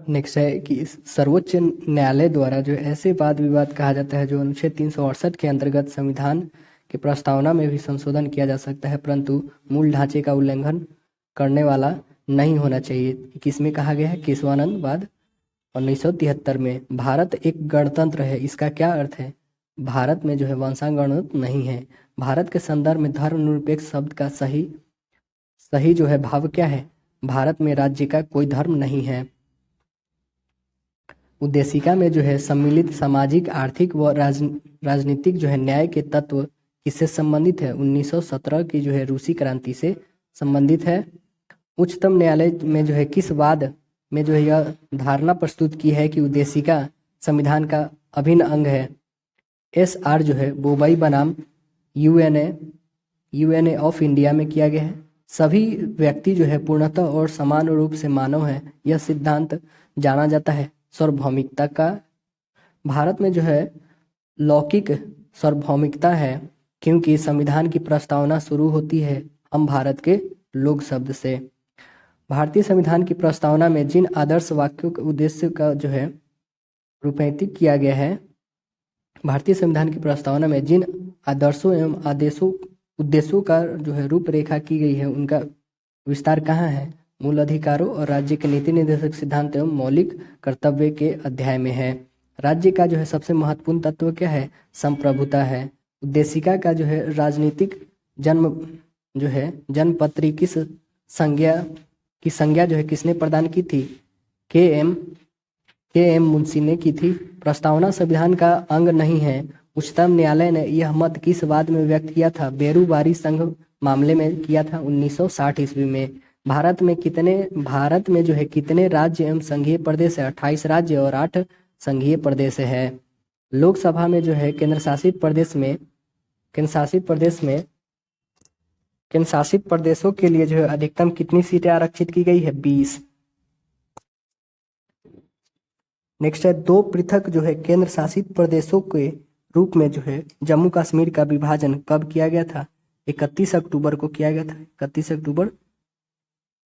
नेक्स्ट है कि सर्वोच्च न्यायालय द्वारा जो ऐसे वाद विवाद कहा जाता है जो अनुच्छेद 368 के अंतर्गत संविधान की प्रस्तावना में भी संशोधन किया जा सकता है, परंतु मूल ढांचे का उल्लंघन करने वाला नहीं होना चाहिए। किसमें कहा गया है? केशवानंद वाद 1973 में। भारत एक गणतंत्र है, इसका क्या अर्थ है? भारत में जो है वंशानुगत नहीं है। भारत के संदर्भ में धर्मनिरपेक्ष शब्द का सही जो है भाव क्या है? भारत में राज्य का कोई धर्म नहीं है। उद्देशिका में जो है सम्मिलित सामाजिक आर्थिक व राजनीतिक जो है न्याय के तत्व किससे संबंधित है? 1917 की जो है रूसी क्रांति से संबंधित है। उच्चतम न्यायालय में जो है किस वाद में जो है यह धारणा प्रस्तुत की है कि उद्देशिका संविधान का अभिन्न अंग है? SR जो है बोबई बनाम यूएनए ऑफ इंडिया में किया गया है। सभी व्यक्ति जो है पूर्णतः और समान रूप से मानव है, यह सिद्धांत जाना जाता है। सार्वभौमिकता का भारत में जो है लौकिक सार्वभौमिकता है, क्योंकि संविधान की प्रस्तावना शुरू होती है हम भारत के लोग शब्द से। भारतीय संविधान की प्रस्तावना में जिन आदर्श वाक्यों के उद्देश्य का जो है रूपरेखित किया गया है, भारतीय संविधान की प्रस्तावना में जिन आदर्शों एवं आदेशों उद्देश्यों का जो है रूपरेखा की गई है, उनका विस्तार कहाँ है? मूल अधिकारों और राज्य के नीति निर्देशक सिद्धांत एवं मौलिक कर्तव्य के अध्याय में है। राज्य का जो है सबसे महत्वपूर्ण तत्व क्या है? संप्रभुता है। उद्देशिका का जो है राजनीतिक जन्म जो है जन्मपत्री किस संज्ञा जो है किसने प्रदान की थी? के एम मुंशी ने की थी। प्रस्तावना संविधान का अंग नहीं है। उच्चतम न्यायालय ने यह मत किस वाद में व्यक्त किया था? बेरूबारी संघ मामले में किया था 1960 ईस्वी में। भारत में जो है कितने राज्य एवं संघीय प्रदेश है? 28 राज्य और 8 संघीय प्रदेश है। लोकसभा में जो है केंद्र शासित प्रदेशों के लिए जो है अधिकतम कितनी सीटें आरक्षित की गई है? 20। नेक्स्ट है, दो पृथक जो है केंद्र शासित प्रदेशों के रूप में जो है जम्मू कश्मीर का विभाजन कब किया गया था? 31 अक्टूबर को किया गया था। 31 अक्टूबर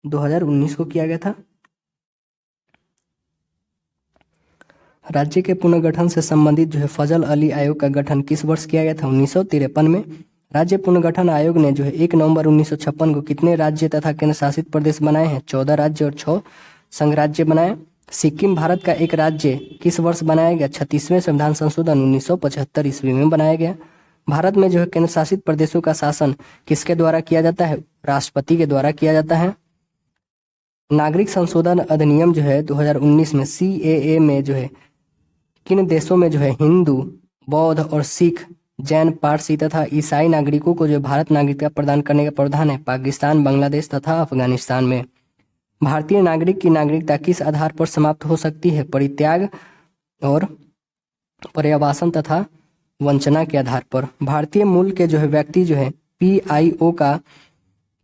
2019 को किया गया था। राज्य के पुनर्गठन से संबंधित जो है फजल अली आयोग का गठन किस वर्ष किया गया था? 1953 में। राज्य पुनर्गठन आयोग ने जो है 1 नवंबर 1956 को कितने राज्य तथा केंद्र शासित प्रदेश बनाए हैं? 14 राज्य और 6 संघ राज्य बनाए। सिक्किम भारत का एक राज्य किस वर्ष बनाया गया? 36वें संविधान संशोधन 1975 ईस्वी में बनाया गया। भारत में जो है केंद्र शासित प्रदेशों का शासन किसके द्वारा किया जाता है? राष्ट्रपति के द्वारा किया जाता है। नागरिक संशोधन अधिनियम जो है 2019 में CAA में जो है किन देशों में जो है हिंदू, बौद्ध और सिख, जैन, पारसी तथा ईसाई नागरिकों को जो भारत नागरिकता प्रदान करने का प्रावधान है? पाकिस्तान, बांग्लादेश तथा अफगानिस्तान में। भारतीय नागरिक की नागरिकता किस आधार पर समाप्त हो सकती है? परित्याग और पर्यवसान तथा वंचना के आधार पर। भारतीय मूल के जो है व्यक्ति जो है PIO का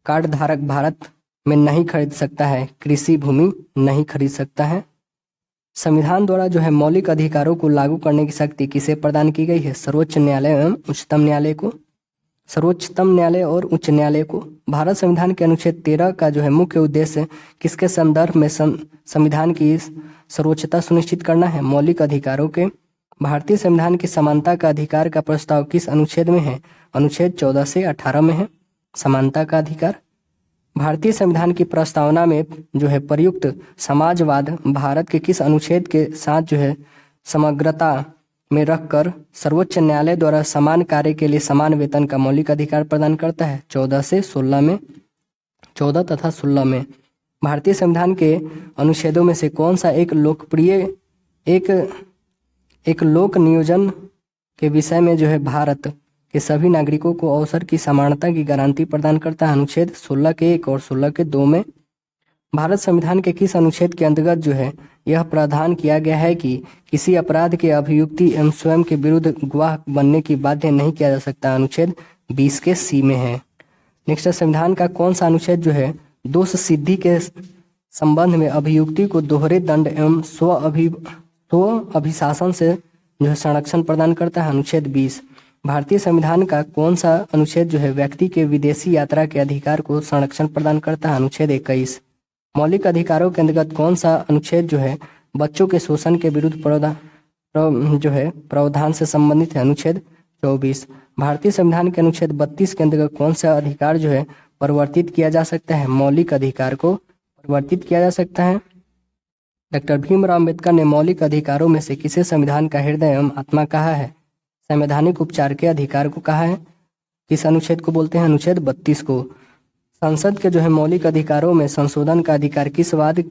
कार्ड धारक भारत में नहीं खरीद सकता है। कृषि भूमि नहीं खरीद सकता है। संविधान द्वारा जो है मौलिक अधिकारों को लागू करने की शक्ति किसे प्रदान की गई है? सर्वोच्च न्यायालय एवं उच्चतम न्यायालय को। सर्वोच्चतम न्यायालय और उच्च न्यायालय को। भारत संविधान के अनुच्छेद 13 का जो है मुख्य उद्देश्य किसके संदर्भ में संविधान की सर्वोच्चता सुनिश्चित करना है? मौलिक अधिकारों के। भारतीय संविधान की समानता का अधिकार का प्रस्ताव किस अनुच्छेद में है? अनुच्छेद 14 से 18 में है समानता का अधिकार। भारतीय संविधान की प्रस्तावना में जो है प्रयुक्त समाजवाद भारत के किस अनुच्छेद के साथ जो है समग्रता में रखकर सर्वोच्च न्यायालय द्वारा समान कार्य के लिए समान वेतन का मौलिक अधिकार प्रदान करता है? 14 से 16 में, 14 तथा 16 में। भारतीय संविधान के अनुच्छेदों में से कौन सा एक लोक नियोजन के विषय में जो है भारत के सभी नागरिकों को अवसर की समानता की गारंटी प्रदान करता है? अनुच्छेद 16 के 1 और 16 के 2 में। भारत संविधान के किस अनुच्छेद के अंतर्गत जो है यह प्रावधान किया गया है कि किसी अपराध के अभियुक्ति एवं स्वयं के विरुद्ध गवाह बनने की बाध्य नहीं किया जा सकता? अनुच्छेद 20 के C में है। नेक्स्ट, संविधान का कौन सा अनुच्छेद जो है दोष सिद्धि के संबंध में अभियुक्ति को दोहरे दंड एवं स्व अभिशासन से जो है संरक्षण प्रदान करता है? अनुच्छेद 20। भारतीय संविधान का कौन सा अनुच्छेद जो है व्यक्ति के विदेशी यात्रा के अधिकार को संरक्षण प्रदान करता है? अनुच्छेद 21। मौलिक अधिकारों के अंतर्गत कौन सा अनुच्छेद जो है बच्चों के शोषण के विरुद्ध प्रावधान से संबंधित है? अनुच्छेद 24। भारतीय संविधान के अनुच्छेद 32 के अंतर्गत कौन सा अधिकार जो है परिवर्तित किया जा सकता है? मौलिक अधिकार को परिवर्तित किया जा सकता है। डॉक्टर भीमराव अम्बेडकर ने मौलिक अधिकारों में से किसे संविधान का हृदय एवं आत्मा कहा है? संवैधानिक उपचार के अधिकार को कहा है। किस अनुच्छेद को बोलते हैं? अनुच्छेद 32 को। संसद के जो है मौलिक अधिकारों में संशोधन का अधिकार किस वाद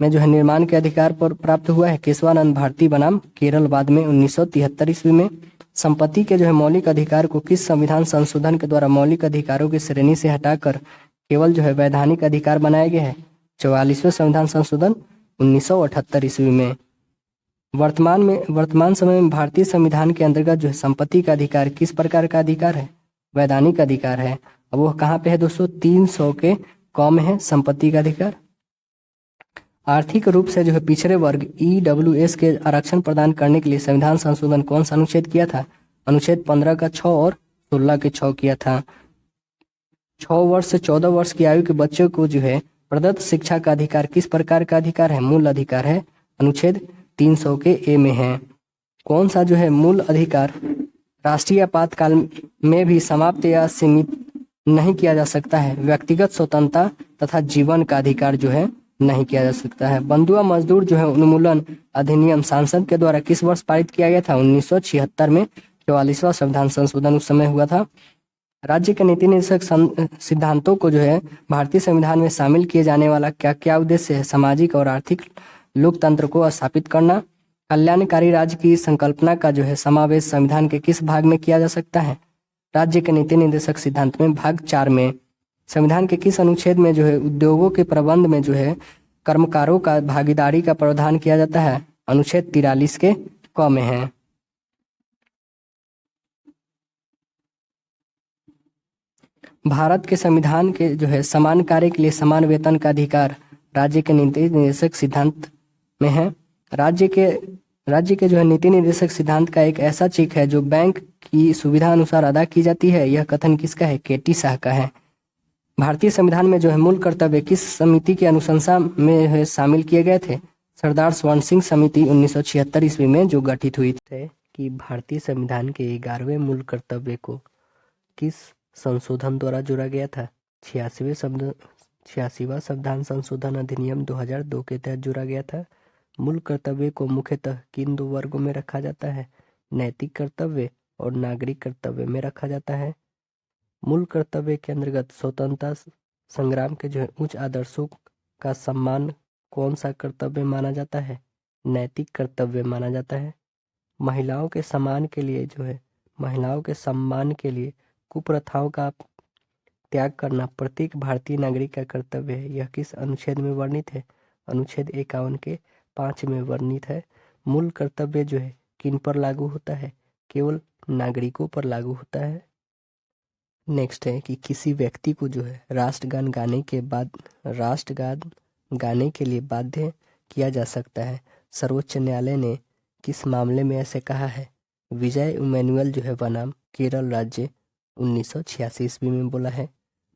में जो है निर्माण के अधिकार पर प्राप्त हुआ है? केशवानंद भारती बनाम केरल वाद में 1973 ईस्वी में। संपत्ति के जो है मौलिक अधिकार को किस संविधान संशोधन के द्वारा मौलिक अधिकारों की श्रेणी से हटाकर केवल जो है वैधानिक अधिकार बनाया गया है? 44वें संविधान संशोधन 1978 ईस्वी में। वर्तमान समय में भारतीय संविधान के अंतर्गत जो है संपत्ति का अधिकार किस प्रकार का अधिकार है? वैधानिक अधिकार है। अब वो कहाँ पे है दोस्तों? 300 के कम है संपत्ति का अधिकार। आर्थिक रूप से जो है पिछड़े वर्ग EWS के आरक्षण प्रदान करने के लिए संविधान संशोधन कौन सा अनुच्छेद किया था? अनुच्छेद 15 का 6 और 16 के 6 किया था। 6 वर्ष से 14 वर्ष की आयु के बच्चों को जो है प्रदत्त शिक्षा का अधिकार किस प्रकार का अधिकार है? मूल अधिकार है। अनुच्छेद 300 के ए में है। कौन सा जो है मूल अधिकार राष्ट्रीय आपातकाल में भी समाप्त या सीमित नहीं किया जा सकता है? व्यक्तिगत स्वतंत्रता तथा जीवन का अधिकार जो है नहीं किया जा सकता है। बंधुआ मजदूर जो है उन्मूलन अधिनियम संसद के द्वारा किस वर्ष पारित किया गया था? 1976 में 44वां संविधान संशोधन उस समय हुआ था। राज्य के नीति निर्देशक सिद्धांतों को जो है भारतीय संविधान में शामिल किए जाने वाला क्या क्या उद्देश्य है? सामाजिक और आर्थिक लोकतंत्र को स्थापित करना। कल्याणकारी राज्य की संकल्पना का जो है समावेश संविधान के किस भाग में किया जा सकता है? राज्य के नीति निर्देशक सिद्धांत में भाग 4 में। संविधान के किस अनुच्छेद में जो है उद्योगों के प्रबंध में जो है कर्मकारों का भागीदारी का प्रावधान किया जाता है? अनुच्छेद 43 के क में है। भारत के संविधान के जो है समान कार्य के लिए समान वेतन का अधिकार राज्य के नीति निर्देशक सिद्धांत में है। राज्य के जो है नीति निर्देशक सिद्धांत का एक ऐसा चेक है जो बैंक की सुविधा अनुसार अदा की जाती है। यह कथन किसका है? केटी शाह का है। भारतीय संविधान में जो है मूल कर्तव्य किस समिति की अनुशंसा में शामिल किए गए थे? सरदार स्वर्ण सिंह समिति 1976 ईस्वी में जो गठित हुई थे कि भारतीय संविधान के 11वें मूल कर्तव्य को किस संशोधन द्वारा जोड़ा गया था? 86वां संविधान संशोधन अधिनियम 2002 के तहत जोड़ा गया था। मूल कर्तव्य को मुख्यतः किन दो वर्गों में रखा जाता है? नैतिक कर्तव्य और नागरिक कर्तव्य में रखा जाता है। मूल कर्तव्य के अंतर्गत स्वतंत्रता संग्राम के जो है उच्च आदर्शों का सम्मान कौन सा कर्तव्य माना जाता है? नैतिक कर्तव्य माना जाता है। महिलाओं के सम्मान के लिए कुप्रथाओं का त्याग करना प्रत्येक भारतीय नागरिक का कर्तव्य है। यह किस अनुच्छेद में वर्णित है? अनुच्छेद 51 के 5 में वर्णित है। मूल कर्तव्य जो है किन पर लागू होता है? केवल नागरिकों पर लागू होता है। नेक्स्ट है कि किसी व्यक्ति को जो है राष्ट्रगान गाने के लिए बाध्य किया जा सकता है। सर्वोच्च न्यायालय ने किस मामले में ऐसे कहा है? विजय इमैनुअल जो है बनाम केरल राज्य 1986 ईस्वी में बोला है।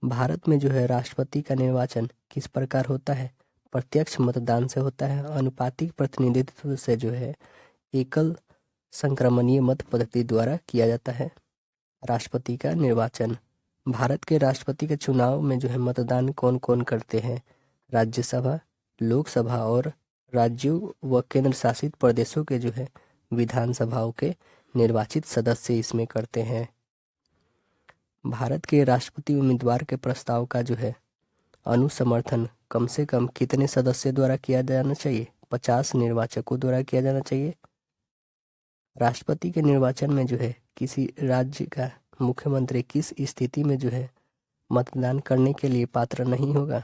भारत में जो है राष्ट्रपति का निर्वाचन किस प्रकार होता है? प्रत्यक्ष मतदान से होता है। अनुपातिक प्रतिनिधित्व से जो है एकल संक्रमणीय मत पद्धति द्वारा किया जाता है। राष्ट्रपति का निर्वाचन। भारत के राष्ट्रपति के चुनाव में जो है मतदान कौन कौन करते हैं? राज्यसभा, लोकसभा और राज्यों व केंद्र शासित प्रदेशों के जो है विधानसभाओं के निर्वाचित सदस्य इसमें करते हैं। भारत के राष्ट्रपति उम्मीदवार के प्रस्ताव का जो है अनुसमर्थन कम से कम कितने सदस्य द्वारा किया जाना चाहिए? 50 निर्वाचकों द्वारा किया जाना चाहिए। राष्ट्रपति के निर्वाचन में जो है किसी राज्य का मुख्यमंत्री किस स्थिति में जो है मतदान करने के लिए पात्र नहीं होगा?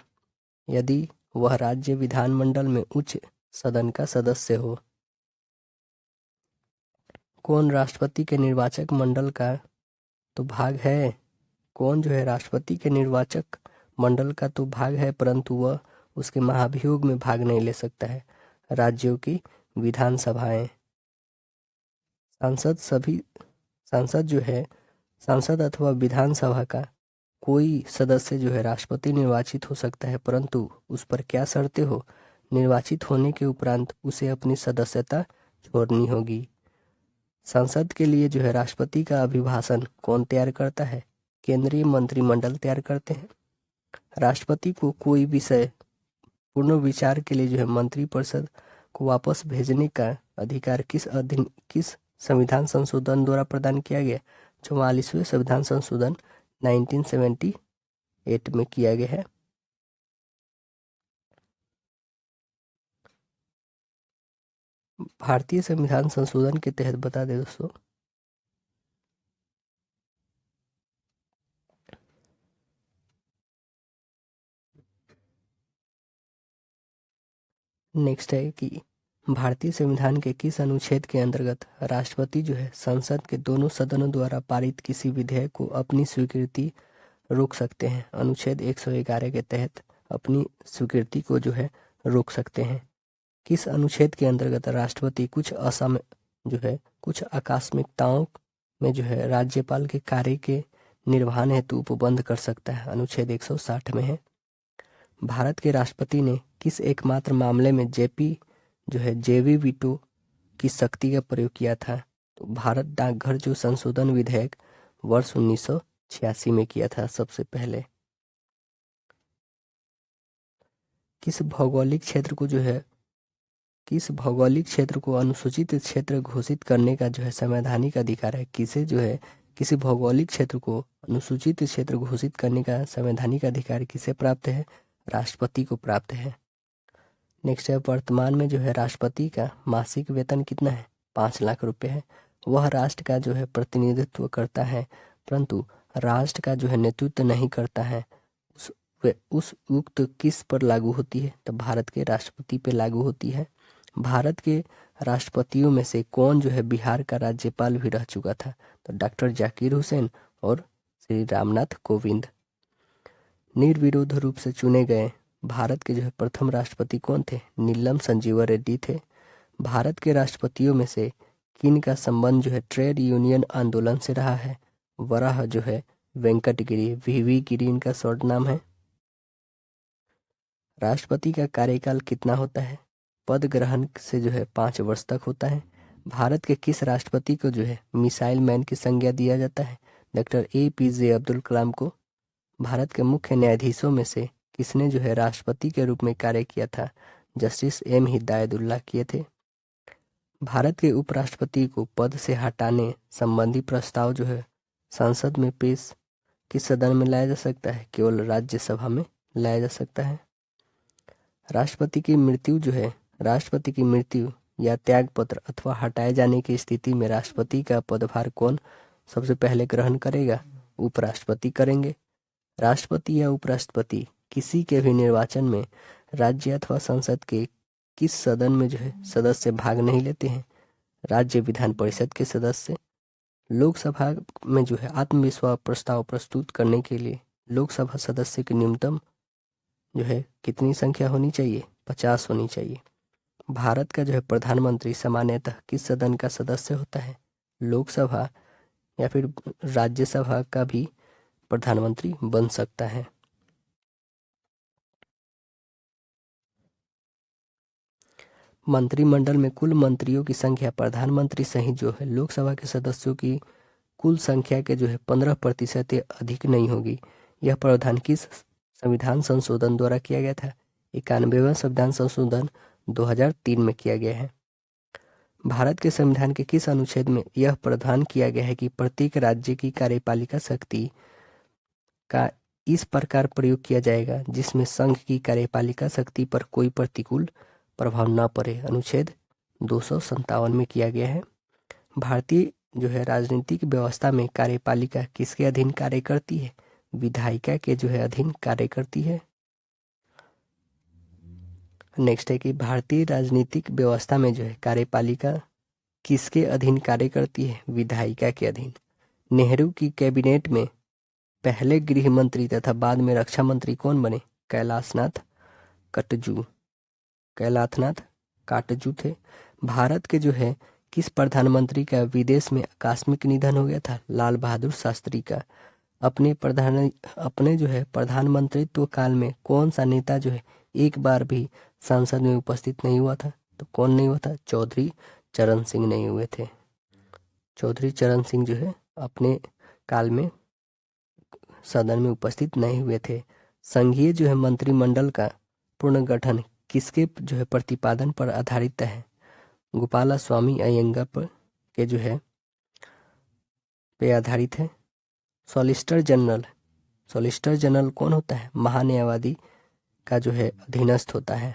यदि वह राज्य विधानमंडल में उच्च सदन का सदस्य हो। कौन राष्ट्रपति के निर्वाचक मंडल का तो भाग है? कौन जो है राष्ट्रपति के निर्वाचक मंडल का तो भाग है, परंतु वह उसके महाभियोग में भाग नहीं ले सकता है। राज्यों की विधानसभाएं। सांसद अथवा विधानसभा का कोई सदस्य जो है राष्ट्रपति निर्वाचित हो सकता है, परंतु उस पर क्या शर्तें हो? निर्वाचित होने के उपरांत उसे अपनी सदस्यता छोड़नी होगी। संसद के लिए जो है राष्ट्रपति का अभिभाषण कौन तैयार करता है? केंद्रीय मंत्रिमंडल तैयार करते हैं। राष्ट्रपति को कोई विषय पुनर्विचार के लिए जो है मंत्रिपरिषद को वापस भेजने का अधिकार किस संविधान संशोधन द्वारा प्रदान किया गया? 44वें संविधान संशोधन 1978 में किया गया है। भारतीय संविधान संशोधन के तहत बता दें दोस्तों, नेक्स्ट है कि भारतीय संविधान के किस अनुच्छेद के अंतर्गत राष्ट्रपति जो है संसद के दोनों सदनों द्वारा पारित किसी विधेयक को अपनी स्वीकृति रोक सकते हैं? अनुच्छेद 111 के तहत अपनी स्वीकृति को जो है रोक सकते हैं। किस अनुच्छेद के अंतर्गत राष्ट्रपति कुछ आकस्मिकताओं में जो है राज्यपाल के कार्य के निर्वहन हेतु उपबंध कर सकता है, अनुच्छेद 160 में है। भारत के राष्ट्रपति ने किस एकमात्र मामले में जेवी वीटो की शक्ति का प्रयोग किया था? तो भारत डाकघर जो संशोधन विधेयक वर्ष 1986 में किया था सबसे पहले। किस भौगोलिक क्षेत्र को अनुसूचित क्षेत्र घोषित करने का जो है संवैधानिक अधिकार है? किसी भौगोलिक क्षेत्र को अनुसूचित क्षेत्र घोषित करने का संवैधानिक अधिकार किसे प्राप्त है? राष्ट्रपति को प्राप्त है। नेक्स्ट है, वर्तमान में जो है राष्ट्रपति का मासिक वेतन कितना है? 5 लाख रुपए है। वह राष्ट्र का जो है प्रतिनिधित्व करता है, परंतु राष्ट्र का जो है नेतृत्व नहीं करता है। उस उक्त किस पर लागू होती है? तो भारत के राष्ट्रपति पे लागू होती है। भारत के राष्ट्रपतियों में से कौन जो है बिहार का राज्यपाल भी रह चुका था? तो डॉक्टर जाकिर हुसैन और श्री रामनाथ कोविंद। निर्विरोध रूप से चुने गए भारत के जो है प्रथम राष्ट्रपति कौन थे? नीलम संजीवा रेड्डी थे। भारत के राष्ट्रपतियों में से किन का संबंध जो है ट्रेड यूनियन आंदोलन से रहा है? वराह जो है वेंकटगिरी, वीवी गिरी इनका शॉर्ट नाम है। राष्ट्रपति का कार्यकाल कितना होता है? पद ग्रहण से जो है 5 वर्ष तक होता है। भारत के किस राष्ट्रपति को जो है मिसाइल मैन की संज्ञा दिया जाता है? डॉक्टर APJ अब्दुल कलाम को। भारत के मुख्य न्यायाधीशों में से किसने जो है राष्ट्रपति के रूप में कार्य किया था? जस्टिस M हिदायतुल्लाह किए थे। भारत के उपराष्ट्रपति को पद से हटाने संबंधी प्रस्ताव जो है संसद में पेश किस सदन में लाया जा सकता है? केवल राज्यसभा में लाया जा सकता है। राष्ट्रपति की मृत्यु या त्यागपत्र अथवा हटाए जाने की स्थिति में राष्ट्रपति का पदभार कौन सबसे पहले ग्रहण करेगा? उपराष्ट्रपति करेंगे। राष्ट्रपति या उपराष्ट्रपति किसी के भी निर्वाचन में राज्य अथवा संसद के किस सदन में जो है सदस्य भाग नहीं लेते हैं? राज्य विधान परिषद के सदस्य। लोकसभा में जो है आत्मविश्वास प्रस्ताव प्रस्तुत करने के लिए लोकसभा सदस्य की न्यूनतम जो है कितनी संख्या होनी चाहिए? 50 होनी चाहिए। भारत का जो है प्रधानमंत्री सामान्यतः किस सदन का सदस्य होता है? लोकसभा या फिर राज्यसभा का भी प्रधानमंत्री बन सकता है। मंत्रिमंडल में कुल मंत्रियों की संख्या प्रधानमंत्री सहित जो है लोकसभा के सदस्यों की कुल संख्या के जो है 15% या अधिक नहीं होगी। यह प्रावधान किस संविधान संशोधन द्वारा किया गया था? 91वां संविधान संशोधन 2003 में किया गया है। भारत के संविधान के किस अनुच्छेद में यह प्रावधान किया गया है कि प्रत्येक राज्य की कार्यपालिका शक्ति का इस प्रकार प्रयोग किया जाएगा जिसमें संघ की कार्यपालिका शक्ति पर कोई प्रतिकूल प्रभाव न पड़े? अनुच्छेद 257 में किया गया है। भारतीय जो है राजनीतिक व्यवस्था में कार्यपालिका किसके अधीन कार्य करती है? विधायिका के जो है अधीन कार्य करती है। नेक्स्ट है कि भारतीय राजनीतिक व्यवस्था में जो है कार्यपालिका किसके अधीन कार्य करती है? विधायिका के अधीन। नेहरू की कैबिनेट में पहले गृह मंत्री तथा बाद में रक्षा मंत्री कौन बने? कैलाशनाथ काटजू थे। भारत के जो है किस प्रधानमंत्री का विदेश में आकस्मिक निधन हो गया था? लाल बहादुर शास्त्री का। अपने जो है प्रधानमंत्रित्व काल में कौन सा नेता जो है एक बार भी संसद में उपस्थित नहीं हुआ था? तो कौन नहीं हुआ था? चौधरी चरण सिंह नहीं हुए थे। चौधरी चरण सिंह जो है अपने काल में सदन में उपस्थित नहीं हुए थे। संघीय जो है मंत्रिमंडल का पुनर्गठन किसके जो है प्रतिपादन पर आधारित है? गोपालास्वामी अयंगार पर के जो है पे आधारित है। सॉलिसिटर जनरल कौन होता है? महान्यायवादी का जो है अधीनस्थ होता है।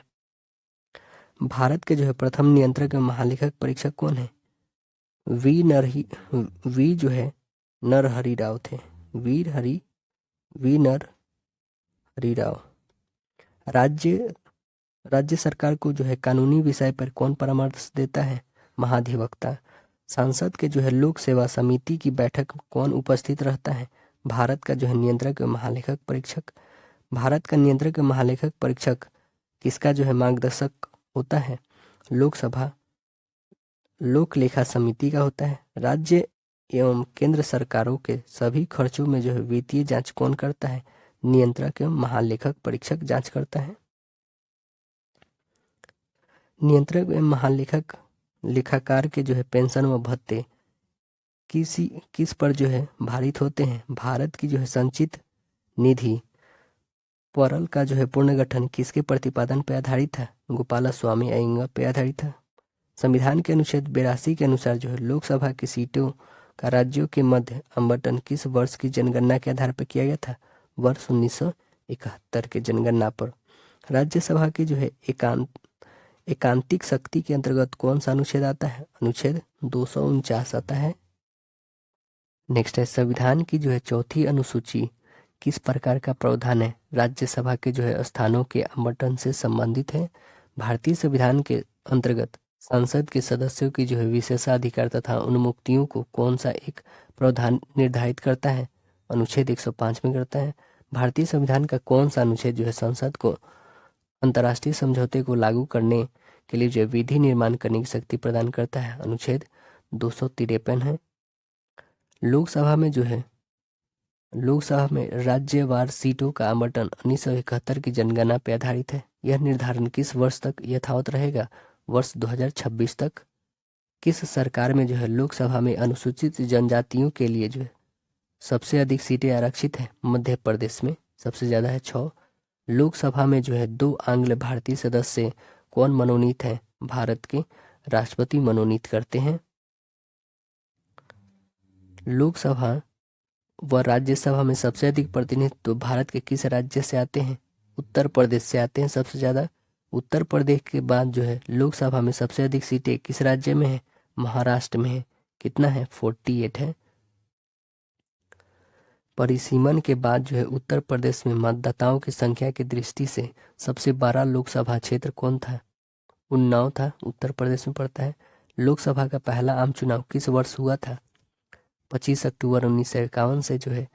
भारत के जो है प्रथम नियंत्रक महालेखक परीक्षक कौन है? वी नरहरि राव थे। वी नरहरि राव। राज्य सरकार को जो है कानूनी विषय पर कौन परामर्श देता है? महाधिवक्ता। संसद के जो है लोक सेवा समिति की बैठक में कौन उपस्थित रहता है? भारत का जो है नियंत्रक महालेखक परीक्षक। भारत का नियंत्रक महालेखक परीक्षक किसका जो है मार्गदर्शक होता है? लोकसभा लोक लेखा समिति का होता है। राज्य एवं केंद्र सरकारों के सभी खर्चों में जो है वित्तीय जांच कौन करता है? नियंत्रक एवं महालेखक परीक्षक जांच करता है। नियंत्रक एवं महालेखक लेखाकार के जो है पेंशन व भत्ते किस पर जो है भारित होते हैं? भारत की जो है संचित निधि परल का जो है पुनर्गठन किसके प्रतिपादन पर आधारित है? गोपाला स्वामी अयंगार पे आधारित है। संविधान के अनुच्छेद 82 के अनुसार जो है लोकसभा की सीटों का राज्यों के मध्य आवंटन किस वर्ष की जनगणना के आधार पर किया गया था? वर्ष 1971 के जनगणना पर। राज्यसभा की जो है एकांतिक शक्ति के अंतर्गत कौन सा अनुच्छेद आता है? अनुच्छेद 249 आता है। नेक्स्ट है संविधान की जो है चौथी अनुसूची किस प्रकार का प्रावधान है? राज्यसभा के जो है स्थानों के आवंटन से संबंधित है। भारतीय संविधान के अंतर्गत संसद के सदस्यों की जो है विशेषाधिकार तथा उन्मुक्तियों को कौन सा एक प्रावधान निर्धारित करता है? अनुच्छेद 105 में करता है। भारतीय संविधान का कौन सा अनुच्छेद जो है संसद को अंतर्राष्ट्रीय समझौते को लागू करने के लिए जो है विधि निर्माण करने की शक्ति प्रदान करता है? अनुच्छेद 253 है। लोकसभा में राज्यवार सीटों का आवंटन 1971 की जनगणना पर आधारित है। यह निर्धारण किस वर्ष तक यथावत रहेगा? वर्ष 2026 तक। किस सरकार में जो है लोकसभा में अनुसूचित जनजातियों के लिए जो है सबसे अधिक सीटें आरक्षित है? मध्य प्रदेश में सबसे ज्यादा है 6। लोकसभा में जो है 2 आंग्ल भारतीय सदस्य कौन मनोनीत हैं? भारत के राष्ट्रपति मनोनीत करते हैं। लोकसभा व राज्यसभा में सबसे अधिक प्रतिनिधित्व तो भारत के किस राज्य से आते हैं? उत्तर प्रदेश से आते हैं सबसे ज्यादा। उत्तर प्रदेश के बाद जो है लोकसभा में सबसे अधिक सीटें किस राज्य में है? महाराष्ट्र में है। कितना है? 48 है। परिसीमन के बाद जो है उत्तर प्रदेश में मतदाताओं की संख्या की दृष्टि से सबसे बड़ा लोकसभा क्षेत्र कौन था? उन्नाव था, उत्तर प्रदेश में पड़ता है। लोकसभा का पहला आम चुनाव किस वर्ष हुआ था? 25 अक्टूबर 1951 से जो है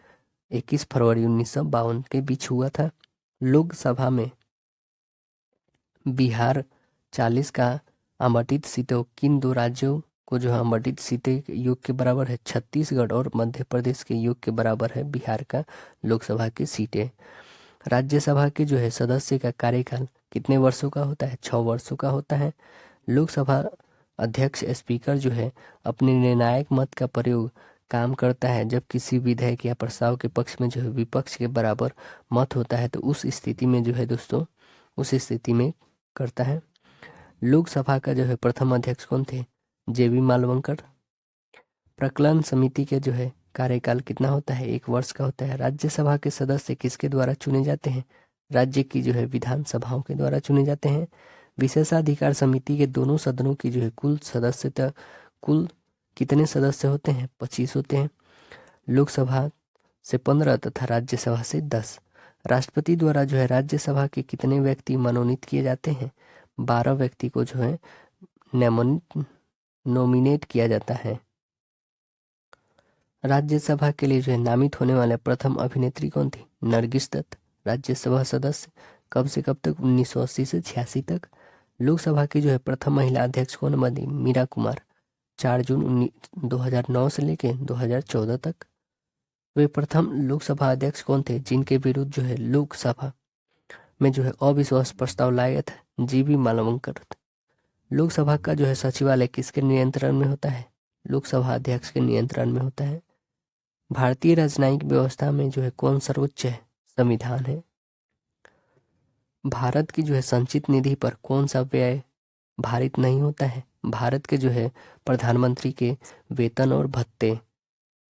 21 फरवरी 1952 के बीच हुआ था। लोकसभा में बिहार 40 का आवंटित सीटों किन 2 राज्यों को जो है आवंटित सीटें योग के बराबर है? छत्तीसगढ़ और मध्य प्रदेश के योग के बराबर है बिहार का लोकसभा की सीटें। राज्यसभा के जो है सदस्य का कार्यकाल कितने वर्षों का होता है? 6 वर्षों का होता है। लोकसभा अध्यक्ष स्पीकर जो है अपने निर्णायक मत का प्रयोग काम करता है जब किसी विधेयक या प्रस्ताव के पक्ष में जो है विपक्ष के बराबर मत होता है, तो उस स्थिति में जो है दोस्तों उस स्थिति में करता है। लोकसभा का जो है प्रथम अध्यक्ष कौन थे? जेबी मालवंकर। प्रकलन समिति के जो है कार्यकाल कितना होता है? 1 वर्ष का होता है। राज्यसभा के सदस्य किसके द्वारा चुने जाते हैं? राज्य की जो है विधानसभाओं के द्वारा चुने जाते हैं। विशेषाधिकार समिति के दोनों सदनों की जो है कुल कितने सदस्य होते हैं? 25 होते हैं। लोकसभा से 15 तथा राज्यसभा से 10। राष्ट्रपति द्वारा जो है राज्यसभा के कितने व्यक्ति मनोनीत किए जाते हैं? 12 व्यक्ति को जो है नॉमिनेट किया जाता है। राज्यसभा के लिए जो है नामित होने वाले प्रथम अभिनेत्री कौन थी? नरगिस दत्त। राज्यसभा सदस्य कब से कब तक? 1980 से 86 तक। लोकसभा की जो है प्रथम महिला अध्यक्ष कौन बनी? मीरा कुमार। 4 जून 2009 से लेके 2014 तक। वे प्रथम लोकसभा अध्यक्ष कौन थे जिनके विरुद्ध जो है लोकसभा में जो है अविश्वास प्रस्ताव लाया गया था? जीबी मालवंकर। लोकसभा का जो है सचिवालय किसके नियंत्रण में होता है? लोकसभा अध्यक्ष के नियंत्रण में होता है। भारतीय राजनयिक व्यवस्था में जो है कौन सर्वोच्च है? संविधान है। भारत की जो है संचित निधि पर कौन सा व्यय भारित नहीं होता है? भारत के जो है प्रधानमंत्री के वेतन और भत्ते।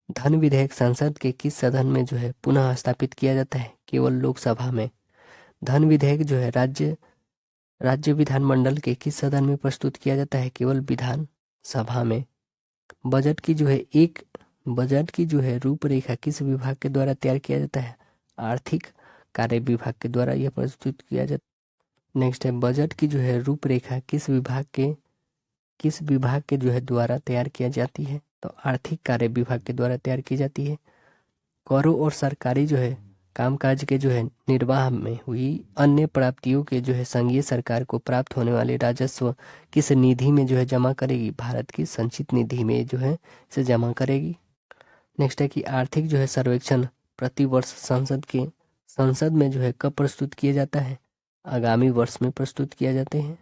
धन विधेयक संसद के किस सदन में जो है पुनः स्थापित किया जाता है? केवल लोकसभा में। धन विधेयक जो है राज्य विधानमंडल के किस सदन में प्रस्तुत किया जाता है? केवल विधान सभा में। बजट की जो है रूपरेखा किस विभाग के द्वारा तैयार किया जाता है? आर्थिक कार्य विभाग के द्वारा यह प्रस्तुत किया जाता। नेक्स्ट है बजट की जो है रूपरेखा किस विभाग के जो है द्वारा तैयार किया जाती है? तो आर्थिक कार्य विभाग के द्वारा तैयार की जाती है। करों और सरकारी जो है कामकाज के जो है निर्वाह में हुई अन्य प्राप्तियों के जो है संघीय सरकार को प्राप्त होने वाले राजस्व किस निधि में जो है जमा करेगी? भारत की संचित निधि में जो है इसे जमा करेगी। नेक्स्ट है कि आर्थिक जो है सर्वेक्षण प्रति वर्ष संसद में जो है कब प्रस्तुत किया जाता है? आगामी वर्ष में प्रस्तुत किया जाते हैं।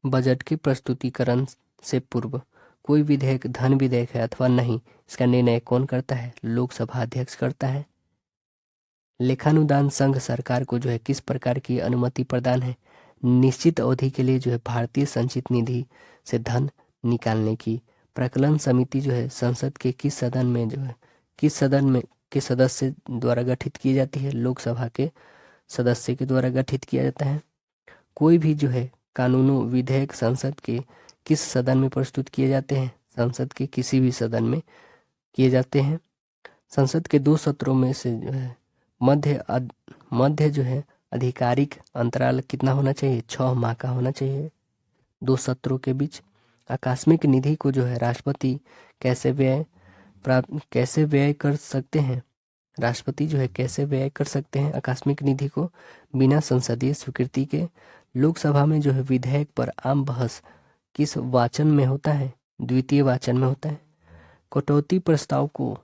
बजट के प्रस्तुतिकरण से पूर्व कोई विधेयक धन विधेयक है अथवा नहीं, इसका निर्णय कौन करता है? लोकसभा अध्यक्ष करता है। लेखानुदान संघ सरकार को जो है किस प्रकार की अनुमति प्रदान है? निश्चित अवधि के लिए जो है भारतीय संचित निधि से धन निकालने की। प्रकलन समिति जो है संसद के किस सदन में के सदस्य द्वारा गठित की जाती है? लोकसभा के सदस्य के द्वारा गठित किया जाता है। कोई भी जो है कानूनों विधेयक संसद के किस सदन में प्रस्तुत किए जाते हैं? संसद के किसी भी सदन में किए जाते हैं। संसद के 2 सत्रों में से जो है मध्य जो है आधिकारिक अंतराल कितना होना चाहिए? 6 माह का होना चाहिए 2 सत्रों के बीच। आकस्मिक निधि को जो है राष्ट्रपति कैसे व्यय कर सकते हैं? राष्ट्रपति जो है कैसे व्यय कर सकते हैं आकस्मिक निधि को? बिना संसदीय स्वीकृति के। लोकसभा में जो है विधेयक पर आम बहस किस वाचन में होता है? द्वितीय वाचन में होता है। कटौती प्रस्ताव को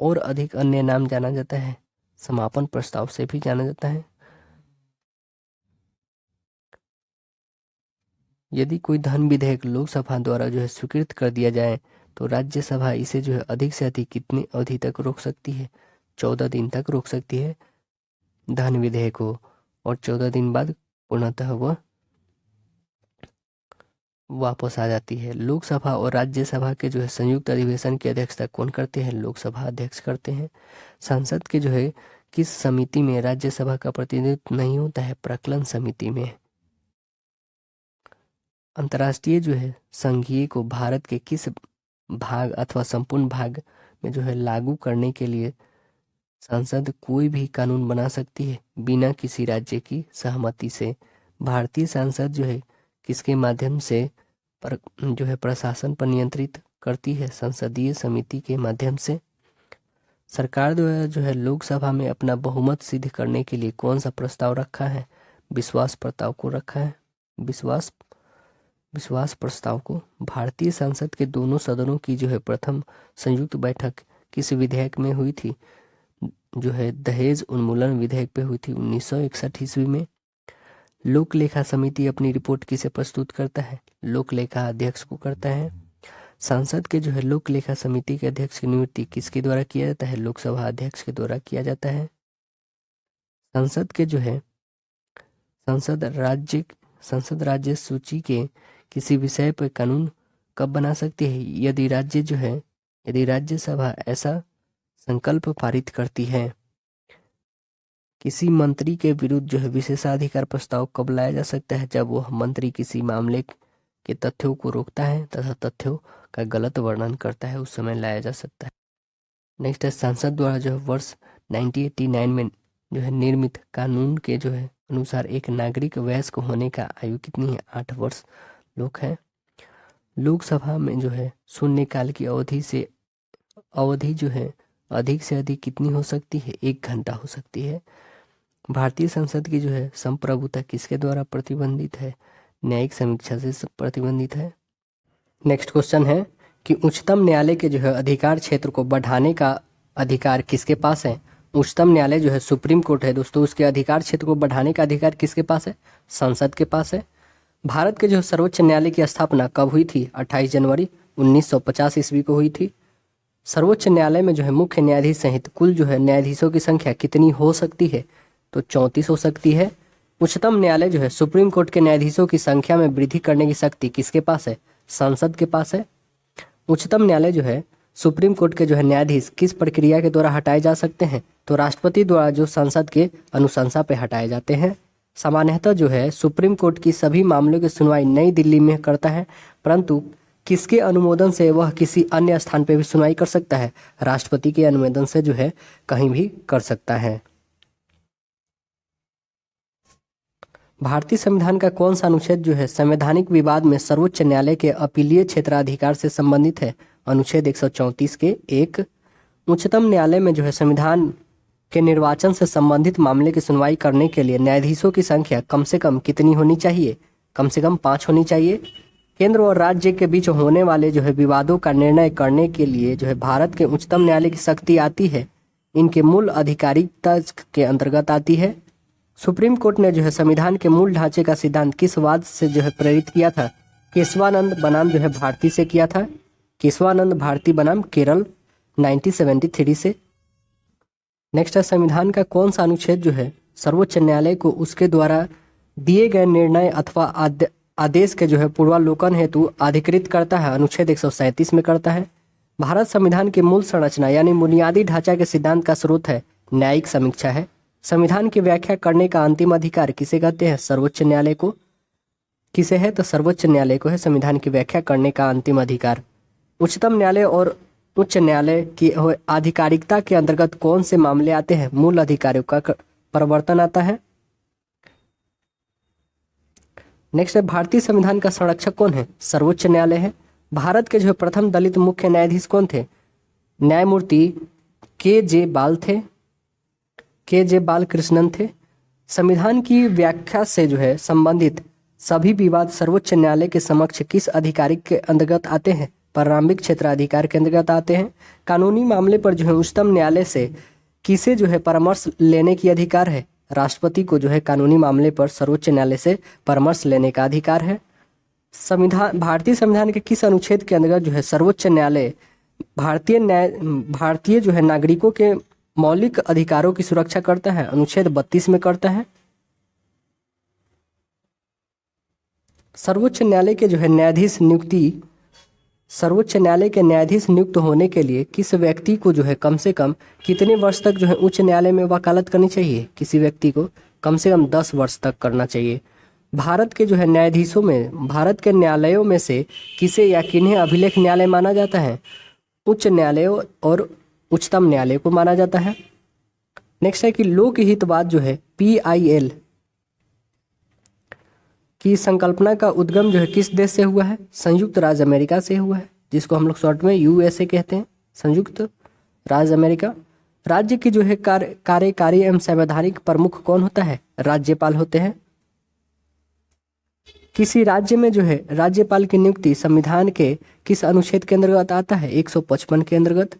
और अधिक अन्य नाम जाना जाता है, समापन प्रस्ताव से भी जाना जाता है। यदि कोई धन विधेयक लोकसभा द्वारा जो है स्वीकृत कर दिया जाए तो राज्यसभा इसे जो है अधिक से अधिक कितनी अवधि तक रोक सकती है? 14 दिन तक रोक सकती है धन विधेयक को, और 14 दिन बाद पूर्णतः वह वापस आ जाती है। लोकसभा और राज्यसभा के जो है संयुक्त अधिवेशन की अध्यक्षता कौन करते हैं? लोकसभा अध्यक्ष करते हैं। संसद के जो है किस समिति में राज्यसभा का प्रतिनिधित्व नहीं होता है? प्रकलन समिति में। अंतर्राष्ट्रीय जो है संघीय को भारत के किस भाग अथवा संपूर्ण भाग में जो है लागू करने के लिए संसद कोई भी कानून बना सकती है बिना किसी राज्य की सहमति से? भारतीय संसद जो है किसके माध्यम से जो है प्रशासन पर नियंत्रित करती है? संसदीय समिति के माध्यम से। सरकार द्वारा जो है लोकसभा में अपना बहुमत सिद्ध करने के लिए कौन सा प्रस्ताव रखा है? विश्वास प्रस्ताव को रखा है। विश्वास प्रस्ताव को। भारतीय संसद के दोनों सदनों की जो है प्रथम संयुक्त बैठक किस विधेयक में हुई थी? जो है दहेज उन्मूलन विधेयक पे हुई थी 1961 ईस्वी में। लोक लेखा समिति अपनी रिपोर्ट किसे प्रस्तुत करता है? लोक लेखा अध्यक्ष को करता है। संसद के जो है लोक लेखा समिति के अध्यक्ष की नियुक्ति किसके द्वारा किया जाता है? लोकसभा अध्यक्ष के द्वारा किया जाता है। संसद के जो है संसद राज्य सूची के किसी विषय पर कानून कब बना सकती है? यदि राज्यसभा ऐसा संकल्प पारित करती है। किसी मंत्री के विरुद्ध जो है विशेषाधिकार प्रस्ताव कब लाया जा सकता है? जब वह मंत्री किसी मामले के तथ्यों को रोकता है तथा तथ्यों का गलत वर्णन करता है, उस समय लाया जा सकता है। नेक्स्ट है संसद द्वारा जो है वर्ष 1989 में जो है निर्मित कानून के जो है अनुसार एक नागरिक वयस्क होने का आयु कितनी है? 8 वर्ष लोग हैं। लोकसभा में जो है शून्यकाल की अवधि जो है अधिक से अधिक कितनी हो सकती है? 1 घंटा हो सकती है। भारतीय संसद की जो है संप्रभुता किसके द्वारा प्रतिबंधित है? न्यायिक समीक्षा से प्रतिबंधित है। नेक्स्ट क्वेश्चन है कि उच्चतम न्यायालय के जो है अधिकार क्षेत्र को बढ़ाने का अधिकार किसके पास है? उच्चतम न्यायालय जो है सुप्रीम कोर्ट है दोस्तों, उसके अधिकार क्षेत्र को बढ़ाने का अधिकार किसके पास है? संसद के पास है। भारत के जो सर्वोच्च न्यायालय की स्थापना कब हुई थी? 28 जनवरी 1950 ईस्वी को हुई थी। सर्वोच्च न्यायालय में जो है मुख्य न्यायाधीश सहित कुल जो है न्यायाधीशों की संख्या कितनी हो सकती है? तो 34 हो सकती है। उच्चतम न्यायालय जो है सुप्रीम कोर्ट के न्यायाधीशों की संख्या में वृद्धि करने की शक्ति किसके पास है? संसद के पास है। उच्चतम न्यायालय जो है सुप्रीम कोर्ट के जो है न्यायाधीश किस प्रक्रिया के द्वारा हटाए जा सकते हैं? तो राष्ट्रपति द्वारा जो संसद के अनुशंसा पे हटाए जाते हैं। सामान्यतः जो है सुप्रीम कोर्ट की सभी मामलों की सुनवाई नई दिल्ली में करता है, परंतु किसके अनुमोदन से वह किसी अन्य स्थान पर भी सुनवाई कर सकता है? राष्ट्रपति के अनुमोदन से जो है कहीं भी कर सकता है। भारतीय संविधान का कौन सा अनुच्छेद जो है संवैधानिक विवाद में सर्वोच्च न्यायालय के अपीलीय क्षेत्राधिकार से संबंधित है? अनुच्छेद 134 के 1। उच्चतम न्यायालय में जो है संविधान के निर्वाचन से संबंधित मामले की सुनवाई करने के लिए न्यायाधीशों की संख्या कम से कम कितनी होनी चाहिए? कम से कम 5 होनी चाहिए। केंद्र और राज्य के बीच होने वाले जो है विवादों का निर्णय करने के लिए जो है भारत के उच्चतम न्यायालय की शक्ति आती है, इनके मूल आधिकारिकता के अंतर्गत आती है। सुप्रीम कोर्ट ने जो है संविधान के मूल ढांचे का सिद्धांत किस वाद से जो है प्रेरित किया था? केशवानंद बनाम जो है भारती से किया था। केशवानंद भारती बनाम केरल 1973 से। नेक्स्ट है, संविधान का कौन सा अनुच्छेद जो है सर्वोच्च न्यायालय को उसके द्वारा दिए गए निर्णय अथवा आदेश के जो है पूर्वावलोकन हेतु अधिकृत करता है? अनुच्छेद 137 में करता है। भारत संविधान की मूल संरचना यानी बुनियादी ढांचा के सिद्धांत का स्रोत है न्यायिक समीक्षा है। संविधान की व्याख्या करने का अंतिम अधिकार किसे कहते हैं? सर्वोच्च न्यायालय को। किसे है? तो सर्वोच्च न्यायालय को है संविधान की व्याख्या करने का अंतिम अधिकार। उच्चतम न्यायालय और उच्च न्यायालय की आधिकारिकता के अंतर्गत कौन से मामले आते हैं? मूल अधिकारों का परिवर्तन आता है। नेक्स्ट है, भारतीय संविधान का संरक्षक कौन है? सर्वोच्च न्यायालय है। भारत के जो प्रथम दलित मुख्य न्यायाधीश कौन थे? न्यायमूर्ति के.जे. बाल थे। के.जे. बालकृष्णन थे। संविधान की व्याख्या से जो है संबंधित सभी विवाद सर्वोच्च न्यायालय के समक्ष किस अधिकारिक के अंतर्गत आते हैं? प्रारंभिक क्षेत्राधिकार के अंतर्गत आते हैं। कानूनी मामले पर जो है उच्चतम न्यायालय से किसे जो है परामर्श लेने की अधिकार है? राष्ट्रपति को जो है कानूनी मामले पर सर्वोच्च न्यायालय से परामर्श लेने का अधिकार है। भारतीय संविधान के किस अनुच्छेद के अंतर्गत जो है सर्वोच्च न्यायालय भारतीय जो है नागरिकों के मौलिक अधिकारों की सुरक्षा करता है? अनुच्छेद 32 में करता है। सर्वोच्च न्यायालय के जो है न्यायाधीश नियुक्ति सर्वोच्च न्यायालय के न्यायाधीश नियुक्त होने के लिए किस व्यक्ति को जो है कम से कम कितने वर्ष तक जो है उच्च न्यायालय में वकालत करनी चाहिए? किसी व्यक्ति को कम से कम 10 वर्ष तक करना चाहिए। भारत के जो है न्यायाधीशों में भारत के न्यायालयों में से किसे या किन्हें अभिलेख न्यायालय माना जाता है? उच्च न्यायालय और उच्चतम न्यायालय को माना जाता है। नेक्स्ट है कि लोकहितवाद जो है PIL की संकल्पना का उद्गम जो है किस देश से हुआ है? संयुक्त राज्य अमेरिका से हुआ है, जिसको हम लोग शॉर्ट में USA कहते हैं, संयुक्त राज्य अमेरिका। राज्य की जो है कार्यकारी एवं संवैधानिक प्रमुख कौन होता है? राज्यपाल होते हैं। किसी राज्य में जो है राज्यपाल की नियुक्ति संविधान के किस अनुच्छेद के अंतर्गत आता है? 155 के अंतर्गत।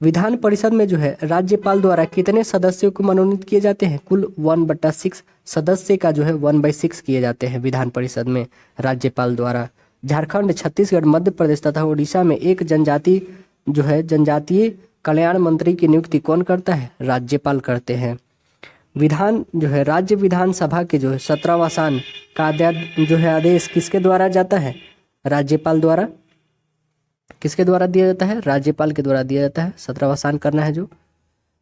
विधान परिषद में जो है राज्यपाल द्वारा कितने सदस्यों को मनोनीत किए जाते हैं? कुल 1/6 सदस्य का जो है 1/6 किए जाते हैं विधान परिषद में राज्यपाल द्वारा। झारखंड, छत्तीसगढ़, मध्य प्रदेश तथा उड़ीसा में एक जनजातीय कल्याण मंत्री की नियुक्ति कौन करता है? राज्यपाल करते हैं। राज्य विधानसभा के जो है 17वां का जो है आदेश किसके द्वारा जाता है? राज्यपाल द्वारा। किसके द्वारा दिया जाता है? राज्यपाल के द्वारा दिया जाता है। 17वां करना है जो।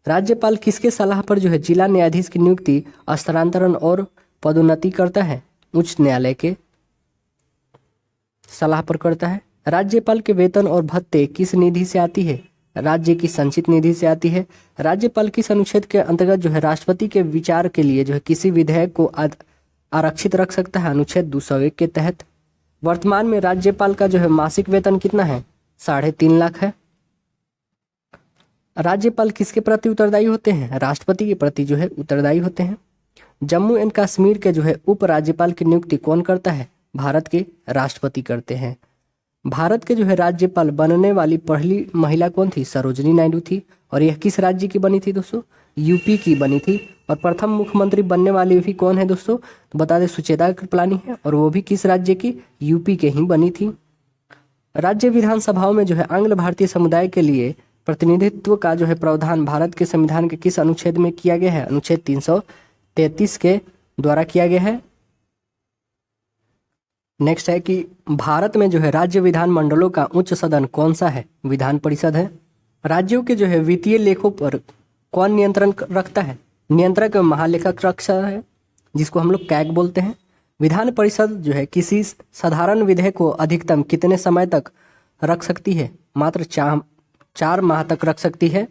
राज्यपाल किसके सलाह पर जो है जिला न्यायाधीश की नियुक्ति, स्थानांतरण और पदोन्नति करता है? उच्च न्यायालय के सलाह पर करता है। राज्यपाल के वेतन और भत्ते किस निधि से आती है? राज्य की संचित निधि से आती है। राज्यपाल किस अनुच्छेद के अंतर्गत जो है राष्ट्रपति के विचार के लिए जो है किसी विधेयक को आरक्षित रख सकता है? अनुच्छेद 201 के तहत। वर्तमान में राज्यपाल का जो है मासिक वेतन कितना है? 3.5 लाख है। राज्यपाल किसके प्रति उत्तरदायी होते हैं? राष्ट्रपति के प्रति जो है उत्तरदायी होते हैं। जम्मू एंड कश्मीर के जो है उप राज्यपाल की नियुक्ति कौन करता है? भारत के राष्ट्रपति करते हैं। भारत के जो है राज्यपाल बनने वाली पहली महिला कौन थी? सरोजिनी नायडू थी। और यह किस राज्य की बनी थी दोस्तों? यूपी की बनी थी। और प्रथम मुख्यमंत्री बनने वाली भी कौन है दोस्तों? तो बता दें सुचेता कृपलानी है, और वो भी किस राज्य की? यूपी के ही बनी थी। राज्य विधानसभाओं में जो है आंग्ल भारतीय समुदाय के लिए प्रतिनिधित्व का जो है प्रावधान भारत के संविधान के किस अनुच्छेद में किया गया है? अनुच्छेद 333 के द्वारा किया गया है। नेक्स्ट है कि भारत में जो है राज्य विधान मंडलों का उच्च सदन कौन सा है? विधान परिषद है। राज्यों के जो है वित्तीय लेखों पर कौन नियंत्रण रखता है? नियंत्रक महालेखापरीक्षक है, जिसको हम लोग कैग बोलते हैं। विधान परिषद जो है किसी साधारण विधेयक को अधिकतम कितने समय तक रख सकती है? मात्र 4 माह तक रख सकती है।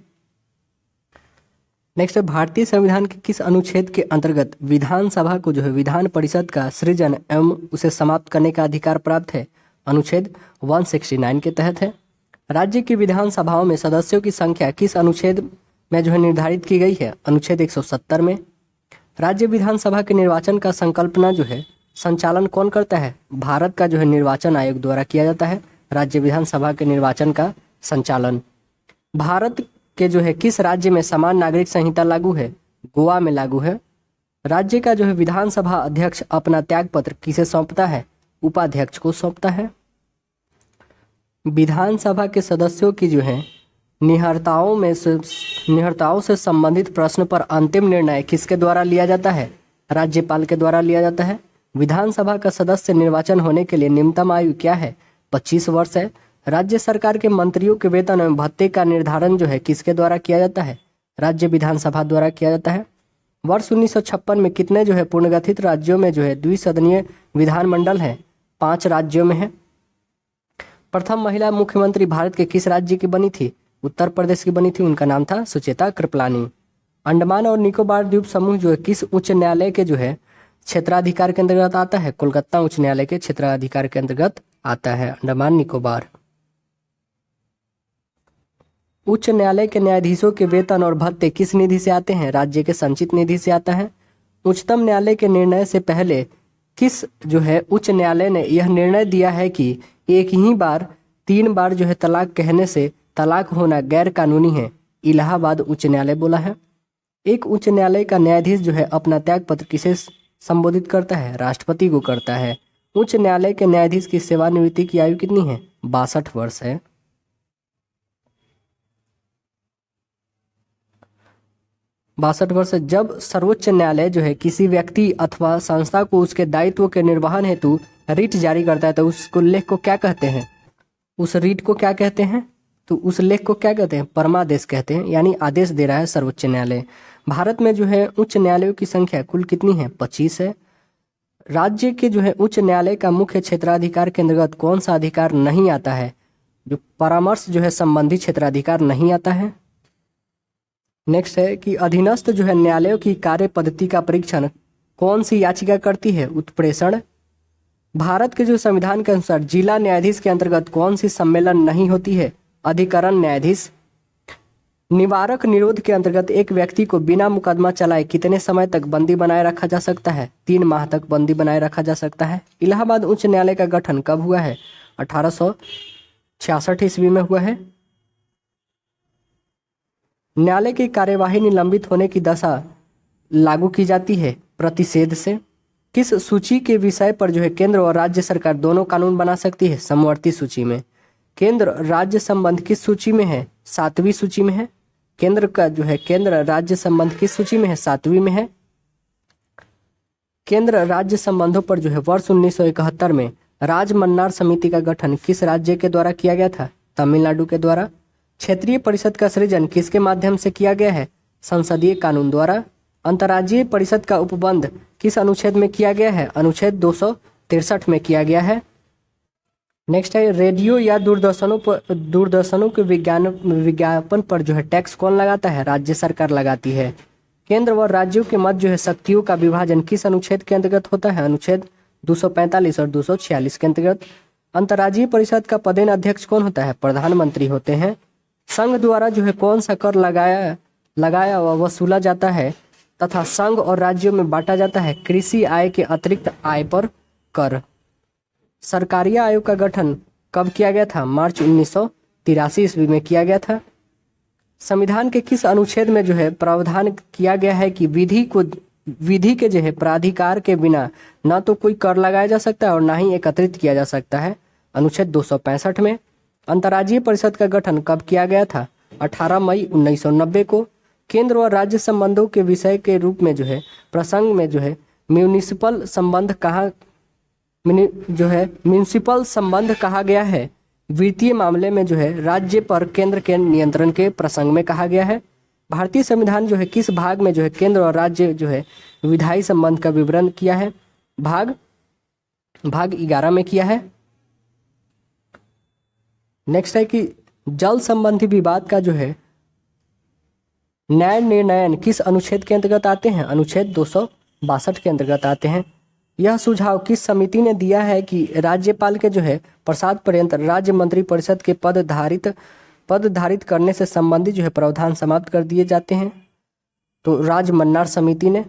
नेक्स्ट है, भारतीय संविधान के किस अनुच्छेद के अंतर्गत विधानसभा को जो है विधान परिषद का सृजन एवं उसे समाप्त करने का अधिकार प्राप्त है? अनुच्छेद 169 के तहत है। राज्य की विधानसभाओं में सदस्यों की संख्या किस अनुच्छेद में जो है निर्धारित की गई है? अनुच्छेद 170 में। राज्य विधानसभा के निर्वाचन का संकल्पना जो है संचालन कौन करता है? भारत का जो है निर्वाचन आयोग द्वारा किया जाता है राज्य विधानसभा के निर्वाचन का संचालन। भारत के जो है किस राज्य में समान नागरिक संहिता लागू है? गोवा में लागू है। राज्य का जो है विधानसभा अध्यक्ष अपना त्यागपत्र किसे सौंपता है? उपाध्यक्ष को सौंपता है। विधानसभा के सदस्यों की जो है निहर्ताओं से संबंधित प्रश्न पर अंतिम निर्णय किसके द्वारा लिया जाता है? राज्यपाल के द्वारा लिया जाता है। विधानसभा का सदस्य निर्वाचन होने के लिए न्यूनतम आयु क्या है? 25 वर्ष है। राज्य सरकार के मंत्रियों के वेतन एवं भत्ते का निर्धारण जो है किसके द्वारा किया जाता है? राज्य विधानसभा द्वारा किया जाता है। वर्ष 1956 में कितने जो है पुनर्गठित राज्यों में जो है द्विसदनीय विधानमंडल है? 5 राज्यों में है। प्रथम महिला मुख्यमंत्री भारत के किस राज्य की बनी थी? उत्तर प्रदेश की बनी थी। उनका नाम था सुचेता कृपलानी। अंडमान और निकोबार द्वीप समूह जो है किस उच्च न्यायालय के जो है क्षेत्राधिकार के अंतर्गत आता है? कोलकाता उच्च न्यायालय के क्षेत्राधिकार के अंतर्गत आता है अंडमान निकोबार। उच्च न्यायालय के न्यायाधीशों के वेतन और भत्ते किस निधि से आते हैं? राज्य के संचित निधि से आता है। उच्चतम न्यायालय के निर्णय से पहले किस जो है उच्च न्यायालय ने यह निर्णय दिया है कि एक ही बार 3 बार जो है तलाक कहने से तलाक होना गैर कानूनी है? इलाहाबाद उच्च न्यायालय बोला है। एक उच्च न्यायालय का न्यायाधीश जो है अपना त्यागपत्र किसे संबोधित करता है? राष्ट्रपति को करता है। उच्च न्यायालय के न्यायाधीश की सेवानिवृत्ति की आयु कितनी है? 62 वर्ष है। बासठ वर्ष। जब सर्वोच्च न्यायालय जो है किसी व्यक्ति अथवा संस्था को उसके दायित्व के निर्वहन हेतु रिट जारी करता है तो उस लेख को क्या कहते हैं? उस रिट को क्या कहते हैं? तो उस लेख को क्या कहते हैं? परमादेश कहते हैं, यानी आदेश दे रहा है सर्वोच्च न्यायालय। भारत में जो है उच्च न्यायालयों की संख्या कुल कितनी है? 25 है। राज्य के जो है उच्च न्यायालय का मुख्य क्षेत्राधिकार के अंतर्गत कौन सा अधिकार नहीं आता है? जो परामर्श जो है संबंधी क्षेत्राधिकार नहीं आता है। नेक्स्ट है कि अधीनस्थ जो है न्यायालयों की कार्य पद्धति का परीक्षण कौन सी याचिका करती है? उत्प्रेषण। भारत के जो संविधान के अनुसार जिला न्यायाधीश के अंतर्गत कौन सी सम्मेलन नहीं होती है? अधिकरण न्यायाधीश। निवारक निरोध के अंतर्गत एक व्यक्ति को बिना मुकदमा चलाए कितने समय तक बंदी बनाए रखा जा सकता है? 3 माह तक बंदी बनाए रखा जा सकता है। इलाहाबाद उच्च न्यायालय का गठन कब हुआ है? 1866 ईस्वी में हुआ है। न्यायालय की कार्यवाही निलंबित होने की दशा लागू की जाती है प्रतिषेध से। किस सूची के विषय पर जो है केंद्र और राज्य सरकार दोनों कानून बना सकती है? समवर्ती सूची में। केंद्र राज्य संबंध किस सूची में है? 7वीं सूची में है। केंद्र का जो है केंद्र राज्य संबंध किस सूची में है? 7वीं में है। केंद्र राज्य संबंधों पर जो है वर्ष 1971 में राजमन्नार समिति का गठन किस राज्य के द्वारा किया गया था? तमिलनाडु के द्वारा। क्षेत्रीय परिषद का सृजन किसके माध्यम से किया गया है? संसदीय कानून द्वारा। अंतर्राज्यीय परिषद का उपबंध किस अनुच्छेद में किया गया है? अनुच्छेद 263 में किया गया है। नेक्स्ट है रेडियो या दूरदर्शनों के विज्ञापन पर जो है टैक्स कौन लगाता है? राज्य सरकार लगाती है। केंद्र व राज्यों के मध्य जो है शक्तियों का विभाजन किस अनुच्छेद के अंतर्गत होता है? अनुच्छेद 245 और 246 के अंतर्गत। अंतर्राज्यीय परिषद का पदेन अध्यक्ष कौन होता है? प्रधानमंत्री होते हैं। संघ द्वारा जो है कौन सा कर लगाया व वसूला जाता है तथा संघ और राज्यों में बांटा जाता है? कृषि आय के अतिरिक्त आय पर कर। सरकारी आयोग का गठन कब किया गया था? मार्च 1983 ईस्वी में किया गया था। संविधान के किस अनुच्छेद में जो है प्रावधान किया गया है कि विधि के जो है प्राधिकार के बिना न तो कोई कर लगाया जा सकता है और ना ही एकत्रित किया जा सकता है? अनुच्छेद 265 में। अंतर्राज्यीय परिषद का गठन कब किया गया था? 18 मई 1990 को। केंद्र और राज्य संबंधों के विषय के रूप में जो है प्रसंग में जो है म्यूनिसिपल संबंध कहा गया है? वित्तीय मामले में जो है राज्य पर केंद्र के नियंत्रण के प्रसंग में कहा गया है। भारतीय संविधान जो है किस भाग में जो है केंद्र और राज्य जो है विधायी संबंध का विवरण किया है? भाग 11 में किया है। नेक्स्ट है कि जल संबंधी विवाद का जो है न्याय निर्णयन किस अनुच्छेद के अंतर्गत आते हैं? अनुच्छेद 262 के अंतर्गत आते हैं। यह सुझाव किस समिति ने दिया है कि राज्यपाल के जो है प्रसाद पर्यंत राज्य मंत्री परिषद के पद धारित करने से संबंधित जो है प्रावधान समाप्त कर दिए जाते हैं? तो राजमन्नार समिति ने।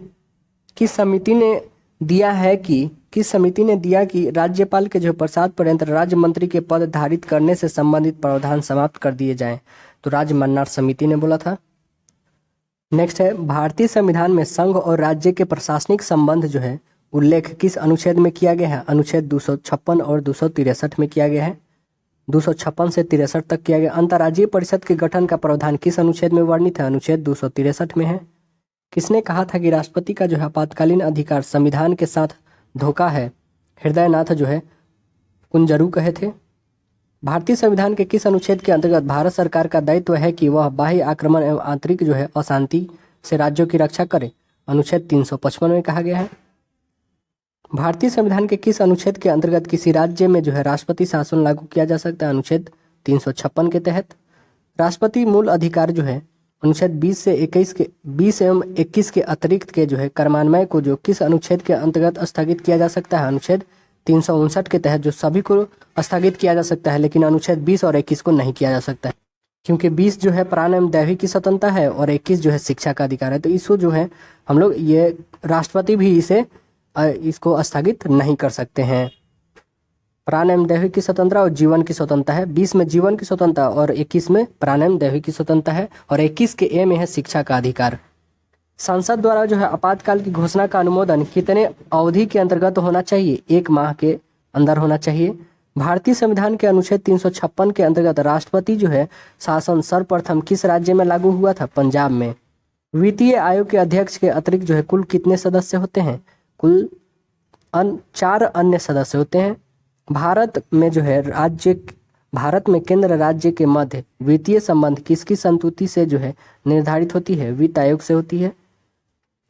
किस समिति ने दिया है कि किस समिति ने दिया कि राज्यपाल के जो प्रसाद पर्यंत राज्य मंत्री के पद धारित करने से संबंधित प्रावधान समाप्त कर दिए जाएं? तो राज्य मन्नार समिति ने बोला था। नेक्स्ट है, भारतीय संविधान में संघ और राज्य के प्रशासनिक संबंध जो है उल्लेख किस अनुच्छेद में किया गया है? अनुच्छेद 256 और 263 में किया गया है। 256 से 63 तक किया गया। अंतर्राज्यीय परिषद के गठन का प्रावधान किस अनुच्छेद में वर्णित है? अनुच्छेद 263 में है। किसने कहा था कि राष्ट्रपति का जो है आपातकालीन अधिकार संविधान के साथ धोखा है? हृदयनाथ जो है कुंजरू कहे थे। भारतीय संविधान के किस अनुच्छेद के अंतर्गत भारत सरकार का दायित्व है कि वह बाह्य आक्रमण एवं आंतरिक जो है अशांति से राज्यों की रक्षा करे? अनुच्छेद 355 में कहा गया है। भारतीय संविधान के किस अनुच्छेद के अंतर्गत किसी राज्य में जो है राष्ट्रपति शासन लागू किया जा सकता है? अनुच्छेद 356 के तहत। राष्ट्रपति मूल अधिकार जो है अनुच्छेद 20 एवं 21 के अतिरिक्त के जो है कर्मान्वय को जो किस अनुच्छेद के अंतर्गत स्थगित किया जा सकता है? अनुच्छेद 359 के तहत, जो सभी को स्थगित किया जा सकता है, लेकिन अनुच्छेद 20 और 21 को नहीं किया जा सकता है, क्योंकि 20 जो है प्राण एवं दैहिक की स्वतंत्रता है और 21 जो है शिक्षा का अधिकार है। तो इसको जो है हम लोग ये राष्ट्रपति भी इसको स्थगित नहीं कर सकते हैं। प्राण एवं दैहिक की स्वतंत्रता और जीवन की स्वतंत्रता है। 20 में जीवन की स्वतंत्रता और 21 में प्राण एवं दैहिक की स्वतंत्रता है और 21 के ए में है शिक्षा का अधिकार। संसद द्वारा जो है आपातकाल की घोषणा का अनुमोदन कितने अवधि के अंतर्गत होना चाहिए? 1 माह के अंदर होना चाहिए। भारतीय संविधान के अनुच्छेद 356 के अंतर्गत राष्ट्रपति जो है शासन सर्वप्रथम किस राज्य में लागू हुआ था? पंजाब में। वित्तीय आयोग के अध्यक्ष के अतिरिक्त जो है कुल कितने सदस्य होते हैं? कुल 4 अन्य सदस्य होते हैं। भारत में केंद्र राज्य के मध्य वित्तीय संबंध किसकी संस्तुति से जो है निर्धारित होती है? वित्त आयोग से होती है।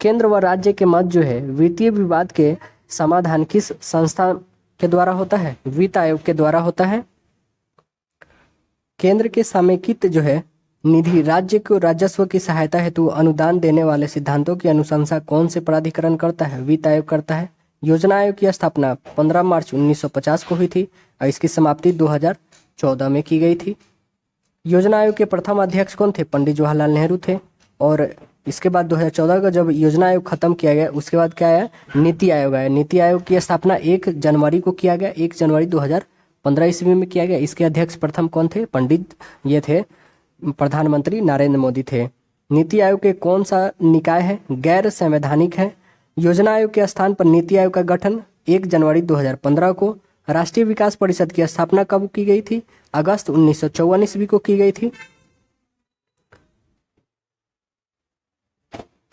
केंद्र व राज्य के मध्य जो है वित्तीय विवाद के समाधान किस संस्था के द्वारा होता है? वित्त आयोग के द्वारा होता है। केंद्र के समेकित जो है निधि राज्य को राजस्व की सहायता हेतु अनुदान देने वाले सिद्धांतों की अनुशंसा कौन से प्राधिकरण करता है? वित्त आयोग करता है। योजना आयोग की स्थापना 15 मार्च 1950 को हुई थी और इसकी समाप्ति 2014 में की गई थी। योजना आयोग के प्रथम अध्यक्ष कौन थे? पंडित जवाहरलाल नेहरू थे। और इसके बाद 2014 का जब योजना आयोग खत्म किया गया उसके बाद क्या आया? नीति आयोग आया। नीति आयोग की स्थापना 1 जनवरी को किया गया, 1 जनवरी 2015 ईस्वी में किया गया। इसके अध्यक्ष प्रथम कौन थे? पंडित ये थे प्रधानमंत्री नरेंद्र मोदी थे। नीति आयोग के कौन सा निकाय है? गैर संवैधानिक है। योजना आयोग के स्थान पर नीति आयोग का गठन 1 जनवरी 2015 को। राष्ट्रीय विकास परिषद की स्थापना कब की गई थी? अगस्त 1954 ईस्वी को की गई थी।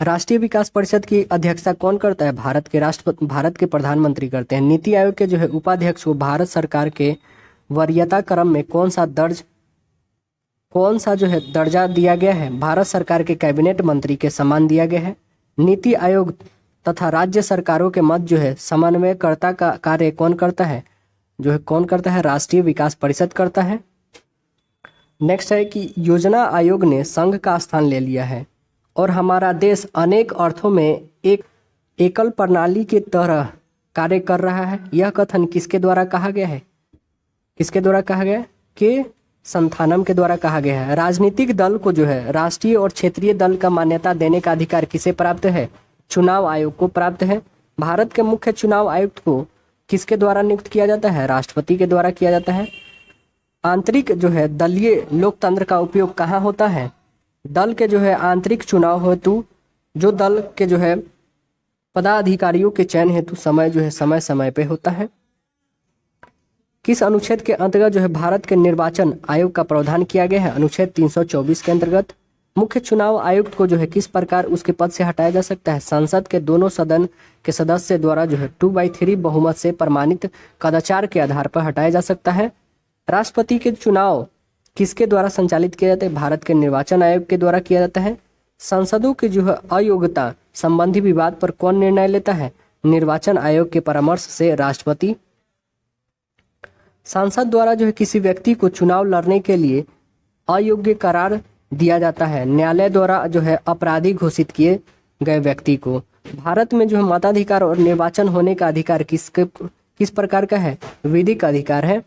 राष्ट्रीय विकास परिषद की अध्यक्षता कौन करता है? भारत के प्रधानमंत्री करते हैं। नीति आयोग के जो है उपाध्यक्ष को भारत सरकार के वरीयता क्रम में कौन सा जो है दर्जा दिया गया है? भारत सरकार के कैबिनेट मंत्री के समान दिया गया है। नीति आयोग तथा राज्य सरकारों के मध्य जो है समन्वयकर्ता का कार्य कौन करता है? राष्ट्रीय विकास परिषद करता है। नेक्स्ट है कि योजना आयोग ने संघ का स्थान ले लिया है और हमारा देश अनेक अर्थों में एक एकल प्रणाली की तरह कार्य कर रहा है। यह कथन किसके द्वारा कहा गया है? के संथानम के द्वारा कहा गया है। राजनीतिक दल को जो है राष्ट्रीय और क्षेत्रीय दल का मान्यता देने का अधिकार किसे प्राप्त है? चुनाव आयोग को प्राप्त है। भारत के मुख्य चुनाव आयुक्त को किसके द्वारा नियुक्त किया जाता है? राष्ट्रपति के द्वारा किया जाता है। आंतरिक जो है दलीय लोकतंत्र का उपयोग कहाँ होता है? दल के जो है आंतरिक चुनाव हेतु जो दल के जो है पदाधिकारियों के चयन हेतु समय समय पे होता है। किस अनुच्छेद के अंतर्गत जो है भारत के निर्वाचन आयोग का प्रावधान किया गया है? अनुच्छेद 324 के अंतर्गत। मुख्य चुनाव आयुक्त को जो है किस प्रकार उसके पद से हटाया जा सकता है? संसद के दोनों सदन के सदस्य द्वारा जो है 2/3 बहुमत से प्रमाणित कदाचार के आधार पर हटाया जा सकता है। राष्ट्रपति के चुनाव किसके द्वारा संचालित किया जाता है? भारत के निर्वाचन आयोग के द्वारा किया जाता है। संसदों की जो है अयोग्यता संबंधी विवाद पर कौन निर्णय लेता है? निर्वाचन आयोग के परामर्श से राष्ट्रपति। संसद द्वारा जो है किसी व्यक्ति को चुनाव लड़ने के लिए अयोग्य करार दिया जाता है न्यायालय द्वारा जो है अपराधी घोषित किए गए व्यक्ति को। भारत में जो है मताधिकार और निर्वाचन होने का अधिकार किस प्रकार का है? विधिक अधिकार है।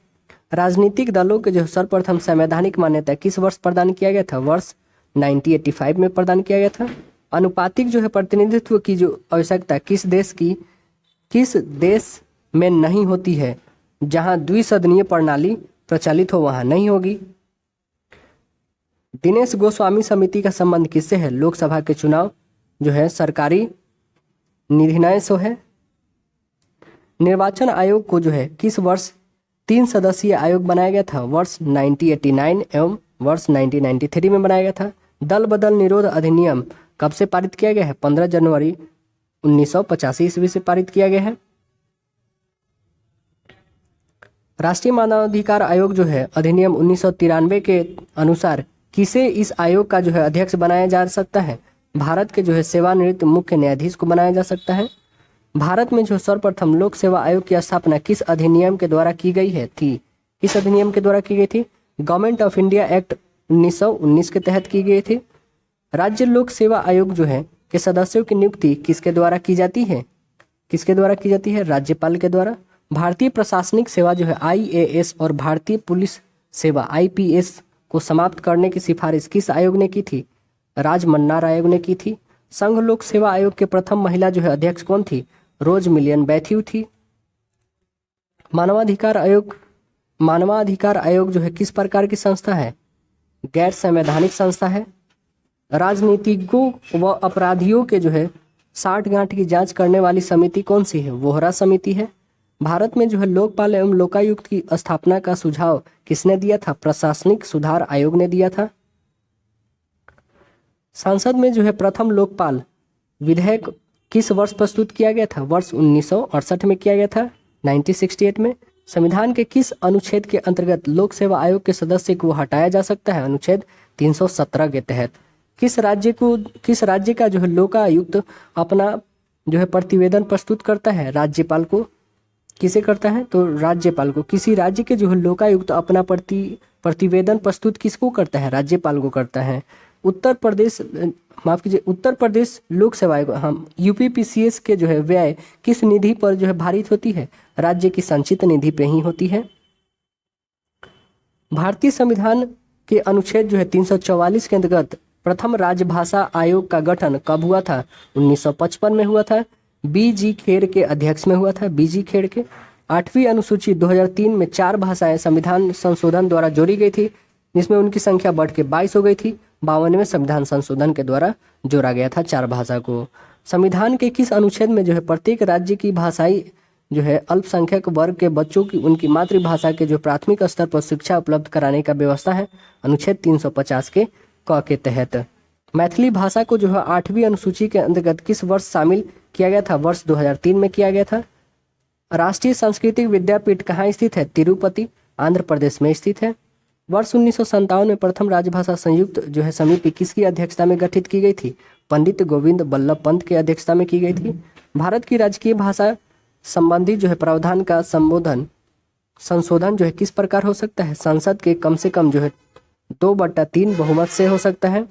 राजनीतिक दलों के जो सर्वप्रथम संवैधानिक मान्यता किस वर्ष प्रदान किया गया था? वर्ष 1985 में प्रदान किया गया था। अनुपातिक जो है प्रतिनिधित्व की जो आवश्यकता किस देश की किस देश में नहीं होती है? जहां द्विसदनीय प्रणाली प्रचलित हो वहां नहीं होगी। दिनेश गोस्वामी समिति का संबंध किससे है? लोकसभा के चुनाव जो है सरकारी निर्णय से है। निर्वाचन आयोग को जो है किस वर्ष 3 सदस्यीय आयोग बनाया गया था? वर्ष 1989 एवं वर्ष 1993 में बनाया गया था। दल बदल निरोध अधिनियम कब से पारित किया गया है? 15 जनवरी 1985 ईस्वी से पारित किया गया है। राष्ट्रीय मानवाधिकार आयोग जो है अधिनियम 1993 के अनुसार किसे इस आयोग का जो है अध्यक्ष बनाया जा सकता है? भारत के जो है सेवानिवृत्त मुख्य न्यायाधीश को बनाया जा सकता है। भारत में जो सर्वप्रथम लोक सेवा आयोग की स्थापना किस अधिनियम के द्वारा की गई है थी? किस अधिनियम के द्वारा की गई थी? गवर्नमेंट ऑफ इंडिया एक्ट 1919 के तहत की गई थी। राज्य लोक सेवा आयोग जो है के सदस्यों की नियुक्ति किसके द्वारा की जाती है? किसके द्वारा की जाती है? राज्यपाल के द्वारा। भारतीय प्रशासनिक सेवा जो है IAS और भारतीय पुलिस सेवा IPS को समाप्त करने की सिफारिश किस आयोग ने की थी? राजमन्नार आयोग ने की थी। संघ लोक सेवा आयोग के प्रथम महिला जो है अध्यक्ष कौन थी? रोज मिलियन बैथ्यू थी। मानवाधिकार आयोग जो है किस प्रकार की संस्था है? गैर संवैधानिक संस्था है। राजनीतिज्ञों व अपराधियों के जो है साठगांठ की जांच करने वाली समिति कौन सी है? वोहरा समिति है। भारत में जो है लोकपाल एवं लोकायुक्त की स्थापना का सुझाव किसने दिया था? प्रशासनिक सुधार आयोग ने दिया था। संसद में जो है प्रथम लोकपाल विधेयक किस वर्ष प्रस्तुत किया गया था? वर्ष 1968 में किया गया था, 1968 में। संविधान के किस अनुच्छेद के अंतर्गत लोक सेवा आयोग के सदस्य को हटाया जा सकता है? अनुच्छेद 317 के तहत। किस राज्य का जो है लोकायुक्त अपना जो है प्रतिवेदन प्रस्तुत करता है? राज्यपाल को। किसे करता है? तो राज्यपाल को। किसी राज्य के जो है लोकायुक्त अपना प्रतिवेदन प्रस्तुत किसको करता है? राज्यपाल को करता है। उत्तर प्रदेश लोक सेवा आयोग हम UPPCS के जो है व्यय किस निधि पर जो है भारित होती है? राज्य की संचित निधि पे ही होती है। भारतीय संविधान के अनुच्छेद जो है 344 के अंतर्गत प्रथम राजभाषा आयोग का गठन कब हुआ था? 1955 में हुआ था। BG खेर के अध्यक्ष में हुआ था। BG खेर के। 8वीं अनुसूची 2003 में 4 भाषाएं संविधान संशोधन द्वारा जोड़ी गई थी, जिसमें उनकी संख्या बढ़ के 22 हो गई थी। 52वें संविधान संशोधन के द्वारा जोड़ा गया था 4 भाषा को। संविधान के किस अनुच्छेद में जो है प्रत्येक राज्य की भाषाई जो है अल्पसंख्यक वर्ग के बच्चों की उनकी मातृभाषा के जो प्राथमिक स्तर पर शिक्षा उपलब्ध कराने का व्यवस्था है? अनुच्छेद 350 के क के तहत। मैथिली भाषा को जो है 8वीं अनुसूची के अंतर्गत किस वर्ष शामिल किया गया था? वर्ष 2003 में किया गया था। राष्ट्रीय सांस्कृतिक विद्यापीठ कहाँ स्थित है? तिरुपति, आंध्र प्रदेश में स्थित है। वर्ष 1957 में प्रथम राजभाषा संयुक्त जो है समिति किसकी अध्यक्षता में गठित की गई थी? पंडित गोविंद बल्लभ पंत की अध्यक्षता में की गई थी। भारत की राजकीय भाषा संबंधी जो है प्रावधान का संशोधन जो है किस प्रकार हो सकता है? संसद के कम से कम जो है 2/3 बहुमत से हो सकता है।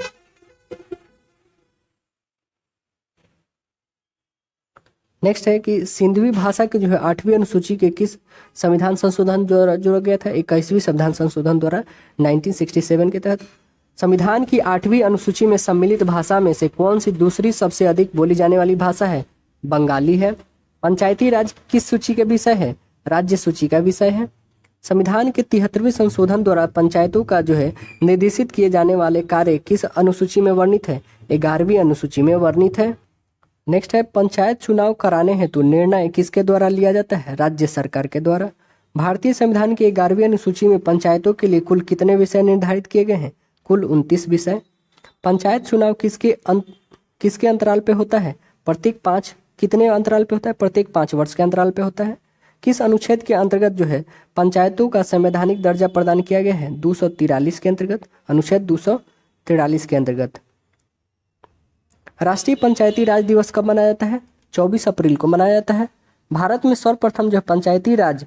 नेक्स्ट है कि सिंधवी भाषा के जो है 8वीं अनुसूची के किस संविधान संशोधन जोड़ा गया था? 21वीं संविधान संशोधन द्वारा 1967 के तहत। संविधान की 8वीं अनुसूची में सम्मिलित भाषा में से कौन सी दूसरी सबसे अधिक बोली जाने वाली भाषा है? बंगाली है। पंचायती राज किस सूची के विषय है? राज्य सूची का विषय है। संविधान के 73वें संशोधन द्वारा पंचायतों का जो है निर्देशित किए जाने वाले कार्य किस अनुसूची में वर्णित है? 11वीं अनुसूची में वर्णित है। नेक्स्ट है पंचायत चुनाव कराने हेतु निर्णय किसके द्वारा लिया जाता है? राज्य सरकार के द्वारा। भारतीय संविधान की 11वीं अनुसूची में पंचायतों के लिए कुल कितने विषय निर्धारित किए गए हैं? कुल 29 विषय। पंचायत चुनाव किसके अंतराल पे होता है? कितने अंतराल पे होता है? प्रत्येक 5 वर्ष के अंतराल पे होता है। किस अनुच्छेद के अंतर्गत जो है पंचायतों का संवैधानिक दर्जा प्रदान किया गया है? 243 के अंतर्गत। अनुच्छेद 243 के अंतर्गत। राष्ट्रीय पंचायती राज दिवस कब मनाया जाता है? 24 अप्रैल को मनाया जाता है। भारत में सर्वप्रथम जो पंचायती राज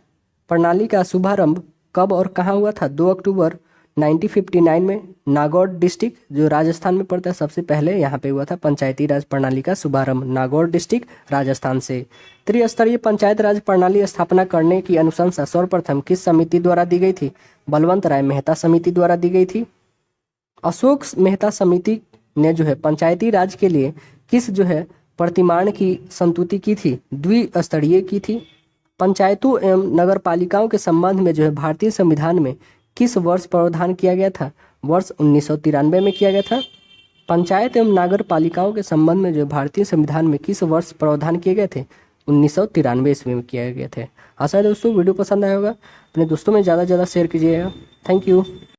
प्रणाली का शुभारंभ कब और कहाँ हुआ था? 2 अक्टूबर 1959 में नागौर डिस्ट्रिक्ट जो राजस्थान में पड़ता है, सबसे पहले यहाँ पे हुआ था पंचायती राज प्रणाली का शुभारंभ नागौर डिस्ट्रिक्ट राजस्थान से। त्रिस्तरीय पंचायत राज प्रणाली स्थापना करने की अनुशंसा सर्वप्रथम किस समिति द्वारा दी गई थी? बलवंत राय मेहता समिति द्वारा दी गई थी। अशोक मेहता समिति ने जो है पंचायती राज के लिए किस जो है प्रतिमाण की संतुति की थी, द्विस्तरीय की थी। पंचायतों एवं नगर पालिकाओं के संबंध में जो है भारतीय संविधान में किस वर्ष प्रावधान किया गया था? वर्ष 1993 में किया गया था। पंचायत एवं नगर पालिकाओं के संबंध में जो भारतीय संविधान में किस वर्ष प्रावधान किए गए थे? 1993 ईस्वी में किए गए थे। आशा है दोस्तों वीडियो पसंद आया होगा, अपने दोस्तों में ज़्यादा से ज़्यादा शेयर कीजिएगा। Thank you.